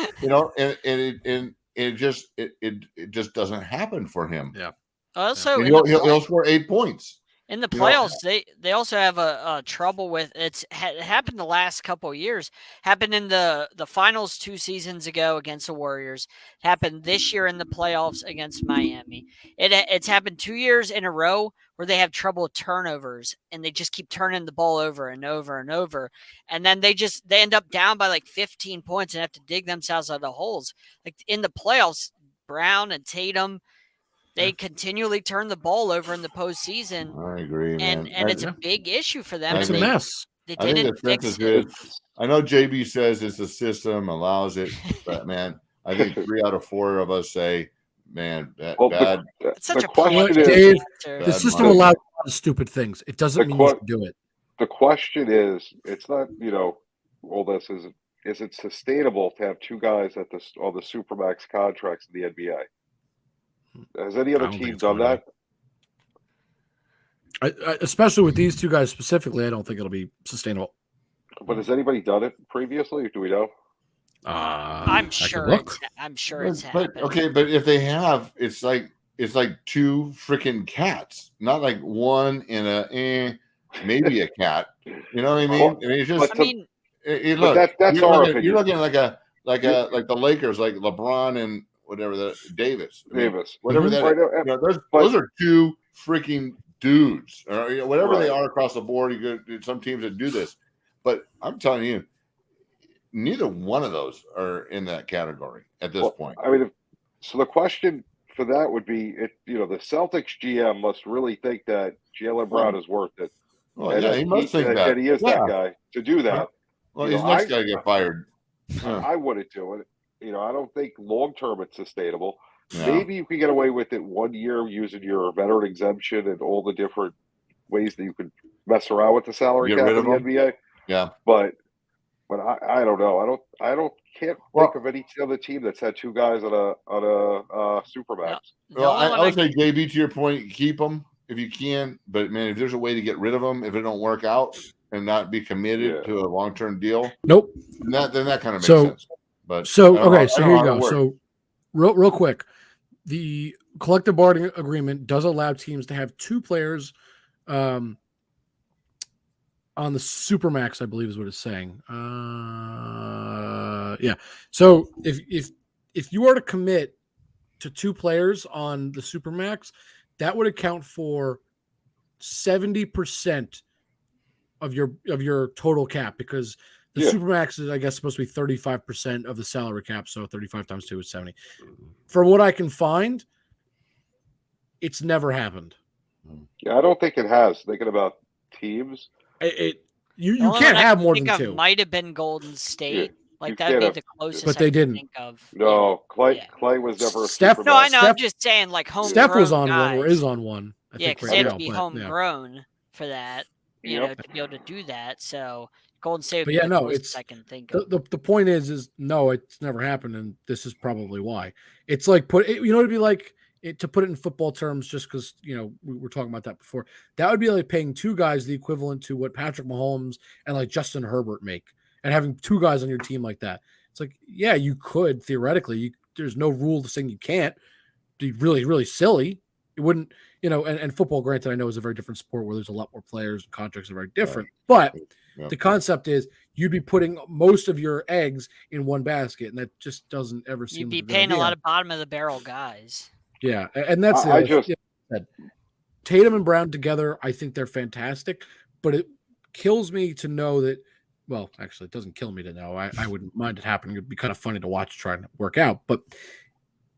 it just doesn't happen for him. Yeah. Also, he'll score 8 points. In the playoffs, they also have a trouble with it happened the last couple of years. Happened in the finals 2 seasons ago against the Warriors. It happened this year in the playoffs against Miami. It's happened 2 years in a row where they have trouble with turnovers and they just keep turning the ball over and over and over. And then they end up down by like 15 points and have to dig themselves out of the holes. Like in the playoffs, Brown and Tatum, they continually turn the ball over in the postseason. I agree, man. And it's a big issue for them. It's a mess. They didn't fix it. I know JB says it's the system allows it, but man, I think 3 out of 4 of us say, man, bad. It's such a question Dave, the system allows a lot of stupid things. It doesn't mean you should do it. The question is, it's not, all this is it sustainable to have 2 guys at all the Supermax contracts in the NBA? Has any other team done that? Especially with these 2 guys specifically, I don't think it'll be sustainable. But has anybody done it previously? Do we know? I'm sure it's happened. Okay, but if they have, it's like 2 freaking cats, not like one in a. maybe a cat. You know what I mean? Well, I mean, it's just. I mean, Look, that's our you're opinion. looking like the Lakers, like LeBron and whatever the Davis. I mean, Davis. whatever that. Right, You know, those are two freaking dudes. Or, whatever they are across the board. You go some teams that do this, but I'm telling you, neither one of those are in that category at this point. I mean, so the question for that would be, the Celtics GM must really think that Jaylen Brown is worth it. Well, yeah, he must think that. That he is that guy to do that. Well, his next guy get fired. I wouldn't do it. I don't think long term it's sustainable. No. Maybe you can get away with it 1 year using your veteran exemption and all the different ways that you could mess around with the salary cap in the NBA. Yeah, but I don't know. Can't think of any other team that's had two guys on a supermax. Well, I would say, JB, to your point, keep them if you can. But man, if there's a way to get rid of them, if it don't work out and not be committed to a long-term deal, nope. Then that kind of makes sense. But so here you go. So real quick, the collective bargaining agreement does allow teams to have two players on the supermax, I believe is what it's saying. Yeah. So if you are to commit to two players on the supermax, that would account for 70% of your total cap, because the supermax is, I guess, supposed to be 35% of the salary cap. So 35 times 2 is 70. From what I can find, it's never happened. Yeah, I don't think it has. Thinking about teams, you can't have more than two. Might have been Golden State. Like that'd be the closest. But they didn't. Think of. No, Clay was never a Steph. supermax. No, I know. I'm just saying, like homegrown. Steph was on guys. one or is on one. Because they have to be homegrown for that. To be able to do that. So Golden State. Would be the closest I can think of. The point is no, it's never happened, and this is probably why. It's like it'd be like. To put it in football terms, just because we were talking about that before, that would be like paying two guys the equivalent to what Patrick Mahomes and like Justin Herbert make, and having two guys on your team like that. It's like, yeah, you could theoretically. There's no rule saying you can't. It'd be really, really silly. It wouldn't, and football, granted, I know is a very different sport where there's a lot more players and contracts are very different. But the concept is you'd be putting most of your eggs in one basket, and that just doesn't ever seem. You'd be paying a lot of bottom of the barrel guys. Yeah, and that's Tatum and Brown together. I think they're fantastic, but it kills me to know that. Well, actually, it doesn't kill me to know. I wouldn't mind it happening. It'd be kind of funny to watch trying to work out. But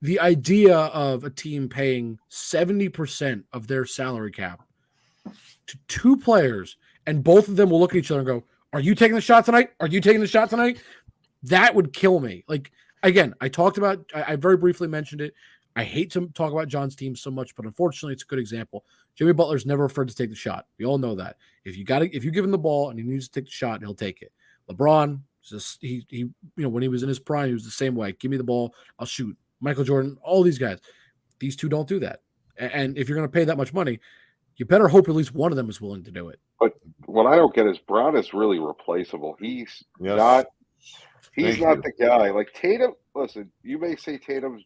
the idea of a team paying 70% of their salary cap to two players, and both of them will look at each other and go, "Are you taking the shot tonight? Are you taking the shot tonight?" That would kill me. Like, again, I very briefly mentioned it. I hate to talk about John's team so much, but unfortunately, it's a good example. Jimmy Butler's never afraid to take the shot. We all know that. If you give him the ball and he needs to take the shot, he'll take it. LeBron, when he was in his prime, he was the same way. Give me the ball, I'll shoot. Michael Jordan, all these guys. These two don't do that. And if you're going to pay that much money, you better hope at least one of them is willing to do it. But what I don't get is Brown is really replaceable. He's not the guy. Like Tatum, listen, you may say Tatum,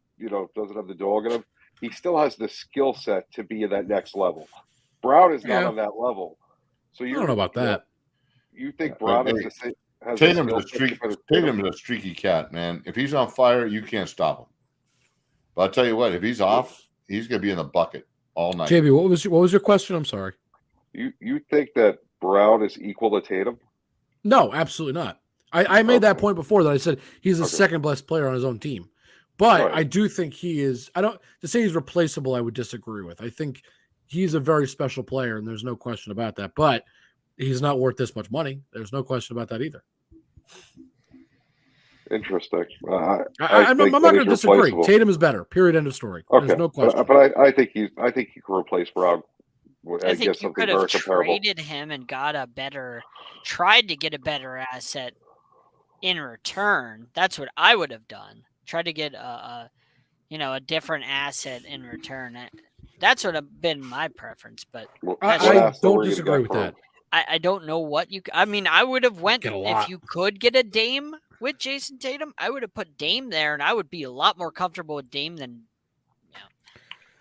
doesn't have the dog in him. He still has the skill set to be at that next level. Brown is not on that level. So I don't know about that. You think Brown is the same? Tatum's a streaky cat, man. If he's on fire, you can't stop him. But I'll tell you what, if he's off, he's going to be in the bucket all night. JB, what was your question? I'm sorry. You think that Brown is equal to Tatum? No, absolutely not. I made that point before that I said he's the second best player on his own team. But I do think he is. To say he's replaceable, I would disagree with. I think he's a very special player, and there's no question about that. But he's not worth this much money. There's no question about that either. Interesting. I'm not going to disagree. Tatum is better. Period. End of story. Okay. There's no question. But I think he can replace Brown. I think you could have traded him and tried to get a better asset in return. That's what I would have done. Try to get a different asset in return. That's would have been my preference, but I don't disagree with that. I don't know what you. I mean, I would have went if you could get a Dame with Jason Tatum. I would have put Dame there, and I would be a lot more comfortable with Dame than.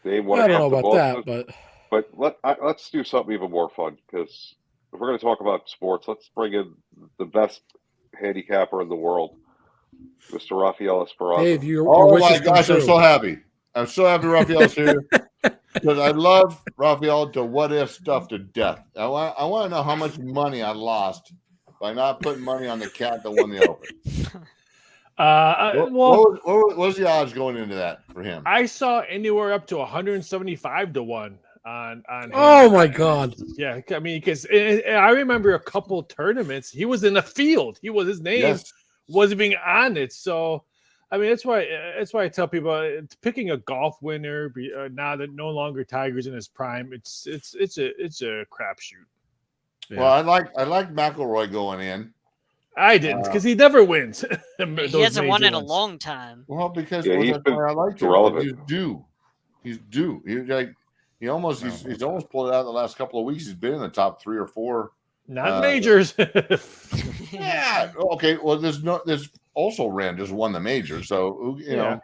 Dame I don't know about that, but let's do something even more fun because if we're going to talk about sports, let's bring in the best handicapper in the world, Mr. Rafael Esperanza. Dave, your Oh wishes my come gosh, I'm true. so happy. I'm so happy Raphael's here because I love Raphael to what if stuff to death. I want to know how much money I lost by not putting money on the cat that won the Open. What was the odds going into that for him? I saw anywhere up to 175 to 1 on him. Oh my God! Yeah, I mean, because I remember a couple tournaments he was in the field. His name wasn't being on it. So, I mean, that's why I tell people picking a golf winner now that no longer Tiger's in his prime. It's a crapshoot. Yeah. Well, I like McIlroy going in. I didn't because he never wins. He hasn't won in a long time. Well, because he's been I like irrelevant. He's due. He's almost pulled it out the last couple of weeks. He's been in the top 3 or 4. Not majors. Yeah. Okay. Well, there's also Rand just won the major, so you know.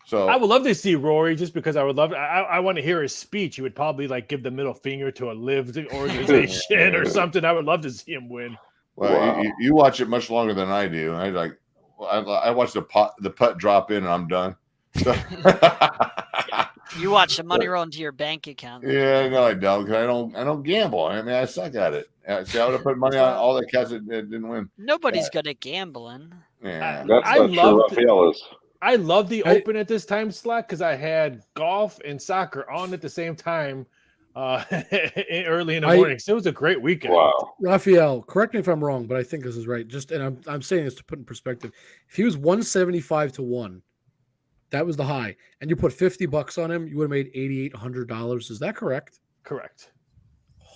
So I would love to see Rory just because I would love. I want to hear his speech. He would probably give the middle finger to a live organization or something. I would love to see him win. Well, you watch it much longer than I do. I watch the putt drop in and I'm done. You watch the money roll into your bank account. Yeah, no, I don't. Because I don't gamble. I mean, I suck at it. See, I would have put money on all the cats that didn't win. Nobody's good at gambling. Yeah, that's not true. Rafael is. I love the Open at this time slot because I had golf and soccer on at the same time early in the morning. So it was a great weekend. Wow. Raphael, correct me if I'm wrong, but I think this is right. I'm saying this to put in perspective. If he was 175 to 1, that was the high, and you put $50 on him, you would have made $8,800. Is that correct? Correct.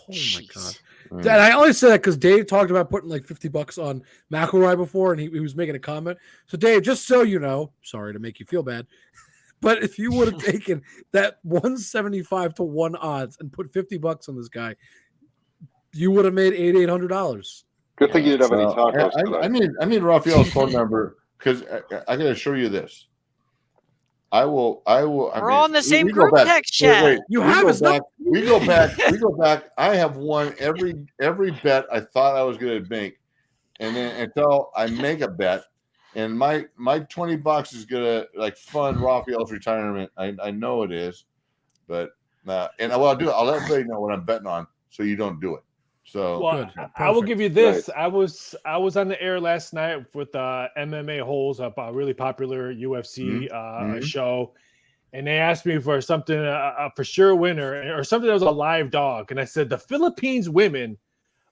Oh my God. And I only say that because Dave talked about putting $50 on McIlroy before, and he was making a comment. So, Dave, just so you know, sorry to make you feel bad, but if you would have taken that 175 to 1 odds and put $50 on this guy, you would have made $8,800. Good thing you didn't have any tacos. I need Raphael's phone number because I can assure you this. I will. We're all in the same group text chat. Wait, you have us back. We go back. I have won every bet I thought I was going to make, and then until I make a bet, and my $20 is going to fund Raphael's retirement. I know it is, but and what I'll do, I'll let everybody know what I'm betting on, so you don't do it. So I will give you this. Right. I was on the air last night with MMA Holes, a really popular UFC show, and they asked me for something for sure winner or something that was a live dog, and I said the Philippines women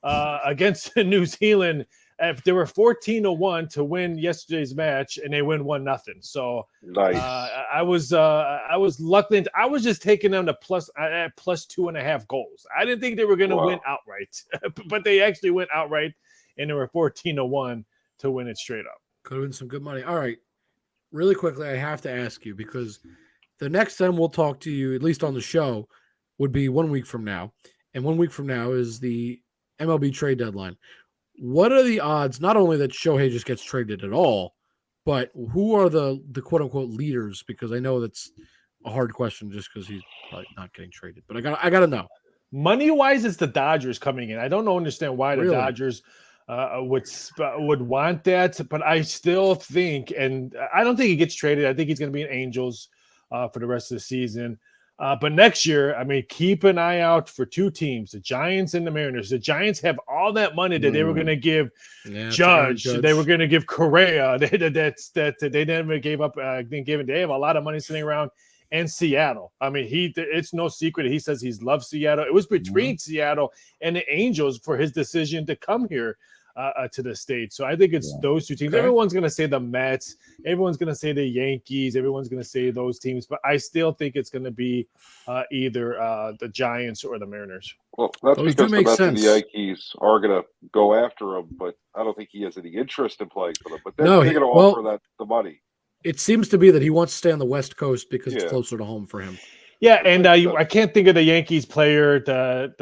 against New Zealand. If they were 14-1 to win yesterday's match, and they win 1-0. So nice. I was lucky. I was just taking them to plus 2.5 goals. I didn't think they were going to win outright, but they actually went outright, and they were 14-1 to win it straight up. Could have been some good money. All right, really quickly, I have to ask you because the next time we'll talk to you, at least on the show, would be 1 week from now, and 1 week from now is the MLB trade deadline. What are the odds, not only that Shohei just gets traded at all, but who are the quote-unquote leaders? Because I know that's a hard question just because he's probably not getting traded. But I gotta know. Money-wise, it's the Dodgers coming in. I don't understand why the Dodgers would want that, but I still think, and I don't think he gets traded. I think he's going to be in Angels for the rest of the season. But next year, I mean, keep an eye out for 2 teams, the Giants and the Mariners. The Giants have all that money that they were going to give Judge. They were going to give Correa. They never gave up. They have a lot of money sitting around. And Seattle. I mean, it's no secret. He says he's loved Seattle. It was between Seattle and the Angels for his decision to come here to the States. So I think it's those 2 teams. Okay. Everyone's going to say the Mets. Everyone's going to say the Yankees. Everyone's going to say those teams. But I still think it's going to be either the Giants or the Mariners. Well, that's because the Mets and the Yankees are going to go after him, but I don't think he has any interest in playing for them. But they're going to offer the money. It seems to be that he wants to stay on the West Coast because it's closer to home for him. Yeah, and I can't think of the Yankees player, the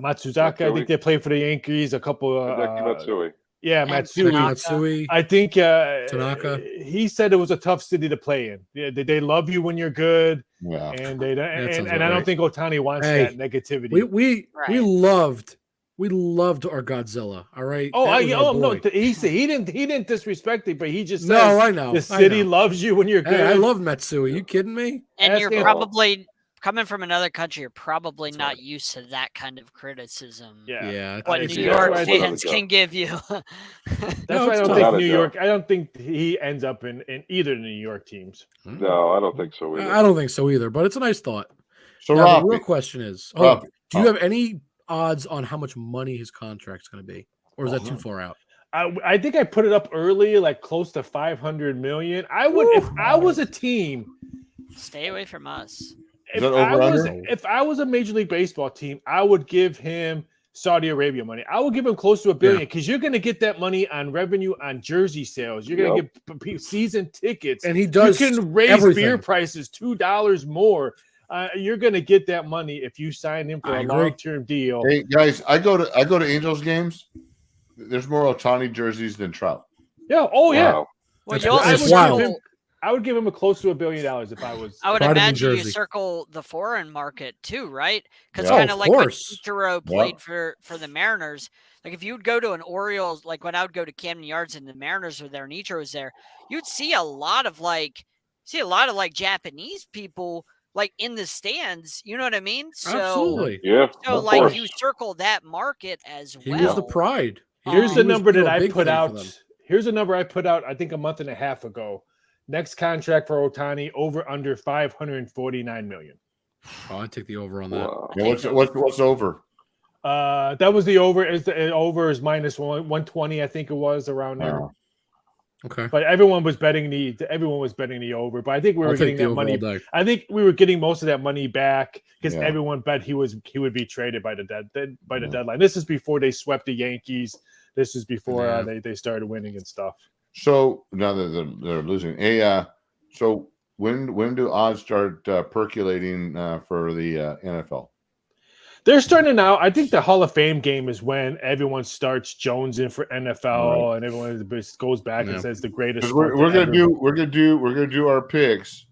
Matsuzaka. I think they played for the Yankees a couple of Yeah, And Matsui. Matsui. I think Tanaka. he said it was a tough city to play in. Yeah, they love you when you're good, Yeah. and they That sounds and I about don't right. think Otani wants Hey, that negativity. We Right. loved our Godzilla. All right. Oh, That was our no, boy. he didn't disrespect it, but he just said No, I know. the city I know. loves you when you're good. Hey, I love Matsui. You kidding me? And Ask you're him. probably coming from another country. You're probably That's not right. used to that kind of criticism. Yeah. What it's New fair. York That's why I fans can give you. That's No, why I it's don't tough. think Without a New doubt. York. I don't think he ends up in either New York teams. No, I don't think so either. I don't think so either, but it's a nice thought. So Now, the real Rafi, question is, Rafi, do you have any odds on how much money his contract's going to be? Or is that too far out? I think I put it up early, like close to 500 million. I would, if I was a team, Stay away from us. Is that over under? If I was a Major League Baseball team, I would give him Saudi Arabia money. I would give him close to $1 billion because you're going to get that money on revenue on jersey sales. You're going to get season tickets, and he does. You can raise everything. beer prices $2 more. You're going to get that money if you sign him for a long-term deal. Hey guys, I go to Angels games. There's more Otani jerseys than Trout. Yeah. Oh yeah. Wow. Well, That's you also wild. Wow. circle, I would give him a close to $1 billion if I was. I would Pride of New imagine you Jersey. circle the foreign market too, right? Because Yeah. kind of of like when course. Ichiro played for the Mariners. Like if you'd go to an Orioles, like when I would go to Camden Yards and the Mariners were there and Ichiro was there, you'd see a lot of Japanese people like in the stands. You know what I mean? So, Absolutely. Yeah. So of like course. you circle that market as well. He was the pride. Here's He the was number that a I big put thing for out. them. Here's a number I put out, I think a month and a half ago. Next contract for Otani, over under 549 million. Oh, I'd take the over on that. Wow. Yeah, what's over? That was the over. Over is minus 120, I think it was around there. Wow. Okay. But everyone was betting the over. But I think we were getting that money. I think we were getting most of that money back because everyone bet he would be traded by the deadline. This is before they swept the Yankees. This is before they started winning and stuff. So now that they're losing, so when do odds start percolating for the NFL? They're starting now. I think the Hall of Fame game is when everyone starts jonesing for NFL, and everyone goes back and says the greatest. We're gonna do our picks,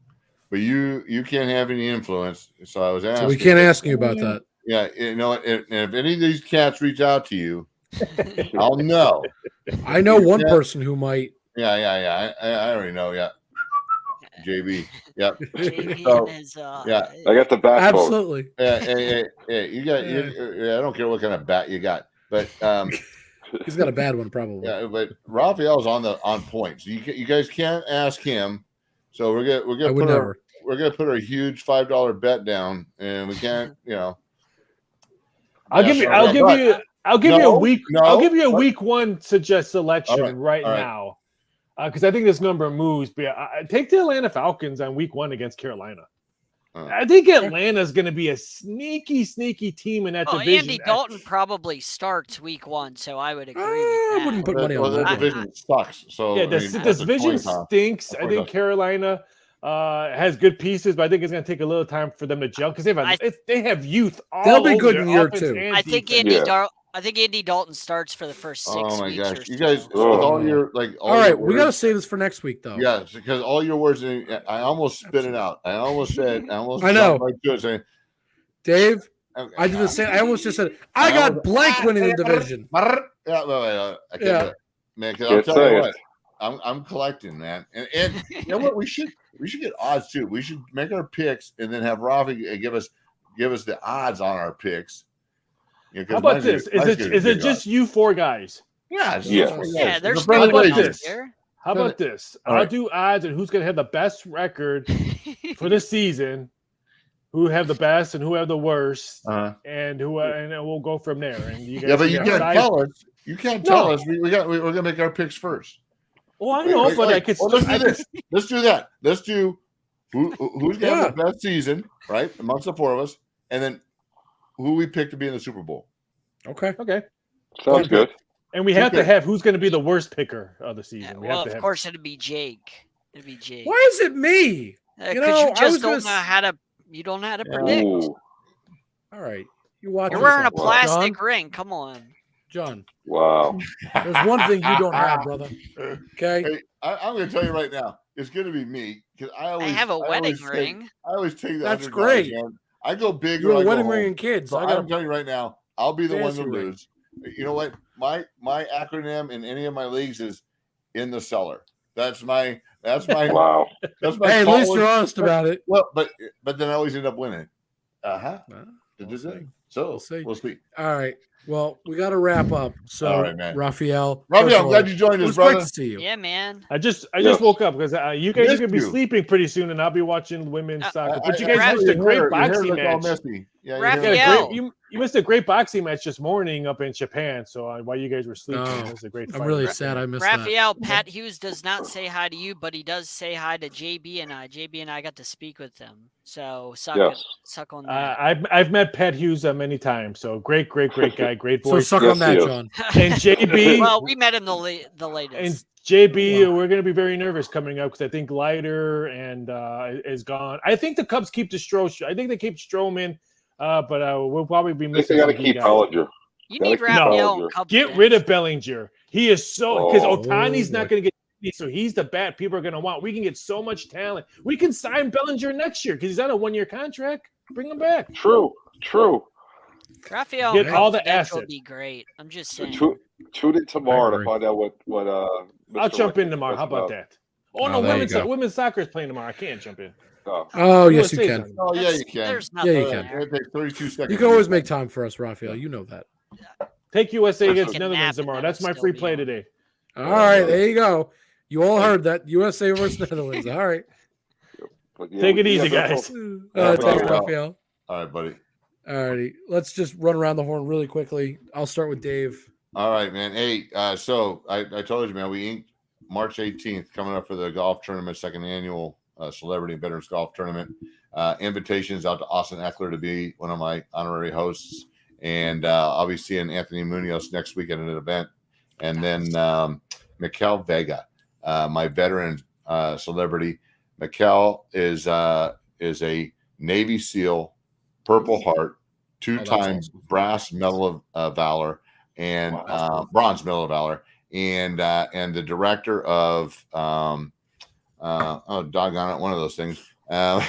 but you can't have any influence. So I was asking. So we can't ask you about that. Yeah, you know, and if any of these cats reach out to you, I'll know. I know one person who might. Yeah. I already know. Yeah, JB. Yep. JB So, and his, I got the bat phone. Absolutely. Hey, you got. I don't care what kind of bat you got, but he's got a bad one probably. Yeah, but Raphael's on point. So you guys can't ask him. So we're gonna put a huge $5 bet down, and we can't. I'll give you a week one selection right now because I think this number moves. But take the Atlanta Falcons on week one against Carolina. I think Atlanta's going to be a sneaky team in that division. Andy Dalton probably starts week one, so I would agree with that. I wouldn't put money on that. that. Division sucks. So yeah, the division stinks. I think Carolina has good pieces, but I think it's going to take a little time for them to gel because they have youth. They'll be good in year two. I think Andy Dalton starts for the first 6 weeks. Oh my gosh, you so. guys! With all your all right, we got to save this for next week, though. Yeah, because all your words, I almost spit it out. I know. Saying, Dave, I did the same. I almost just said I got blank winning the division. I can't man. I'll tell you what, I'm collecting, man, and you know what? We should get odds too. We should make our picks and then have Rafi give us the odds on our picks. How about this? Is it just you four guys? Yeah. There's no odds this. here. How about this? I'll do odds and who's going to have the best record for the season, who have the best and who have the worst, and we'll go from there. And you guys but you can't tell us. You can't tell us. We're going to make our picks first. Oh, I know, but I could. Let's do this. Let's do that. Let's do who's going to have the best season, right, amongst the four of us, and then who we pick to be in the Super Bowl. Okay. Sounds good. And we have to have who's going to be the worst picker of the season. Of course, it'd be Jake. Why is it me? Because you just don't know how to. You don't know how to predict. Ooh. All right, you watch. You're wearing a plastic ring. Come on. John. Wow. There's one thing you don't have, brother. Okay. Hey, I'm going to tell you right now, it's going to be me because I have a wedding ring. I always take the That's underdog, great. man. I go big. You're or a I go wedding home. ring and kids. So I got I'm telling you right now, I'll be the one to fancy ring. lose. You know what? My acronym in any of my leagues is in the cellar. That's my Wow. that's my. Hey, at least college- you're honest about it. Well, but then I always end up winning. Uh-huh. We'll see. So We'll see. we'll see. All right. Well, we got to wrap up. So, All right, man. Raphael, I'm first of all, glad you joined it us, was brother. great to see you. Yeah, man. I just Yes. woke up because you guys are Missed gonna be you. sleeping pretty soon, and I'll be watching women's soccer. But you I- guys I- missed a your great hair boxing looked all match. messy. Yeah, You, had a Raphael. you missed a great boxing match this morning up in Japan. So while you guys were sleeping, Oh, it was a great I'm fight. really sad I missed Raphael, Pat Hughes does not say hi to you, but he does say hi to JB and I. JB and I got to speak with them. So suck on that. I've met Pat Hughes many times. So great guy, great that. So voice. suck Yes, on that, he is. John. And JB, Well, we met him the latest. and JB, Wow. we're going to be very nervous coming up because I think Leiter and is gone. I think the Cubs keep I think they keep Stroman, but we'll probably be I think missing. they got to some key keep guys. Bellinger. You Gotta need keep Raphael. Bellinger. and Cubs Get fans. rid of Bellinger. He is so because Oh. Otani's not boy. going to get. So he's the bat people are going to want. We can get so much talent. We can sign Bellinger next year because he's on a 1-year contract. Bring him back. True. Raphael Get and all the Confidential would assets. be great. I'm just saying. Tune in tomorrow to agree. find out what I'll Mr. jump in Ricketts tomorrow. How says about that? Oh Oh, no, there you go. women's soccer is playing tomorrow. I can't jump in. Oh, yes, you USA's can. on. Oh yeah, you can. There's Yeah, nothing you can. there. It takes 32 seconds. You can always make time for us, Raphael. You know that. Take USA Take against a Netherlands nap and tomorrow. that'll That's my still free be play on. today. All right, there you go. You all heard that. USA versus Netherlands. All right. But, yeah, Take it we easy, have guys. Thanks, Raphael. Raphael. All right, buddy. All righty. Let's just run around the horn really quickly. I'll start with Dave. All right, man. Hey, so I told you, man, we inked March 18th coming up for the golf tournament, second annual Celebrity and Veterans Golf Tournament. Invitations out to Austin Eckler to be one of my honorary hosts. And I'll be seeing Anthony Munoz next week at an event. And then Mikel Vega, my veteran celebrity. Mikel is a Navy SEAL, Purple Heart, two-time awesome. brass Medal of Valor, and bronze Medal of Valor, and the director of doggone it, one of those things. Nice.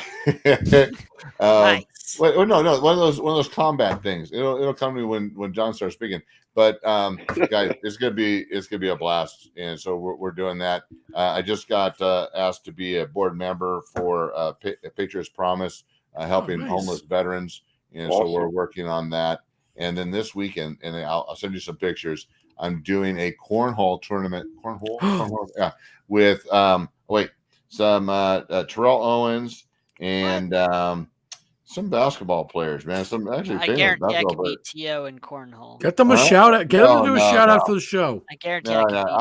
Wait, no, one of those combat things. It'll come to me when John starts speaking. But guys, it's gonna be a blast, and so we're doing that. I just got asked to be a board member for Patriots Promise, helping nice. homeless veterans, and so we're working on that. And then this weekend, and I'll send you some pictures. I'm doing a cornhole tournament. Cornhole, yeah, with some Terrell Owens and some basketball players, man. Some actually I famous guarantee I basketball could players. beat T.O. in cornhole. Get them a Huh? shout out. Get them Oh, to do a no, shout out no. for the show. I guarantee No, I could no, beat him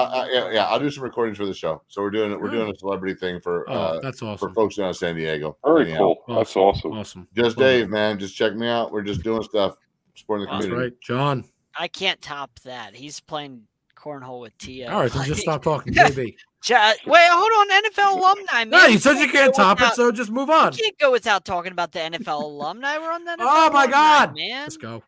in yeah, cornhole. I'll do some recordings for the show. So we're doing a celebrity thing for That's for awesome. folks down in San Diego. Very Anyhow, cool. That's awesome. Awesome. Just Love it. Dave, man. Just check me out. We're just doing stuff, supporting the That's community. right, John. I can't top that. He's playing cornhole with T.O. All right, then just Like, stop talking, JB. Wait, hold on, NFL alumni, man. No, you said you can't go top it, without- so just move on. You can't go without talking about the NFL alumni. We're on the NFL Oh my alumni, God! man. Let's go.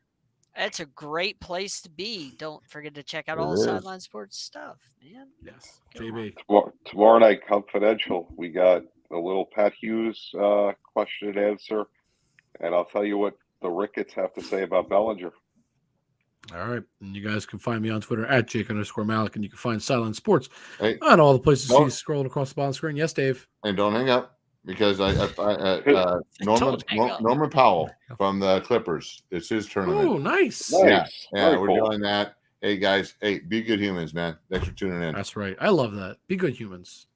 That's a great place to be. Don't forget to check out It all is. Sideline Sports stuff, man. Yes, Come JB. Tomorrow night, Confidential. We got a little Pat Hughes question and answer, and I'll tell you what the Ricketts have to say about Bellinger. All right, and you guys can find me on Twitter at Jake_Malik, and you can find Sideline Sports Hey, on all the places you don't- see scrolling across the bottom screen. Yes, Dave. and don't hang up because Don't hang up. Norman Powell from the Clippers. It's his tournament. Oh, nice. Nice. Yeah, Very we're cool. doing that. Hey guys, be good humans, man. Thanks for tuning in. That's right. I love that. Be good humans.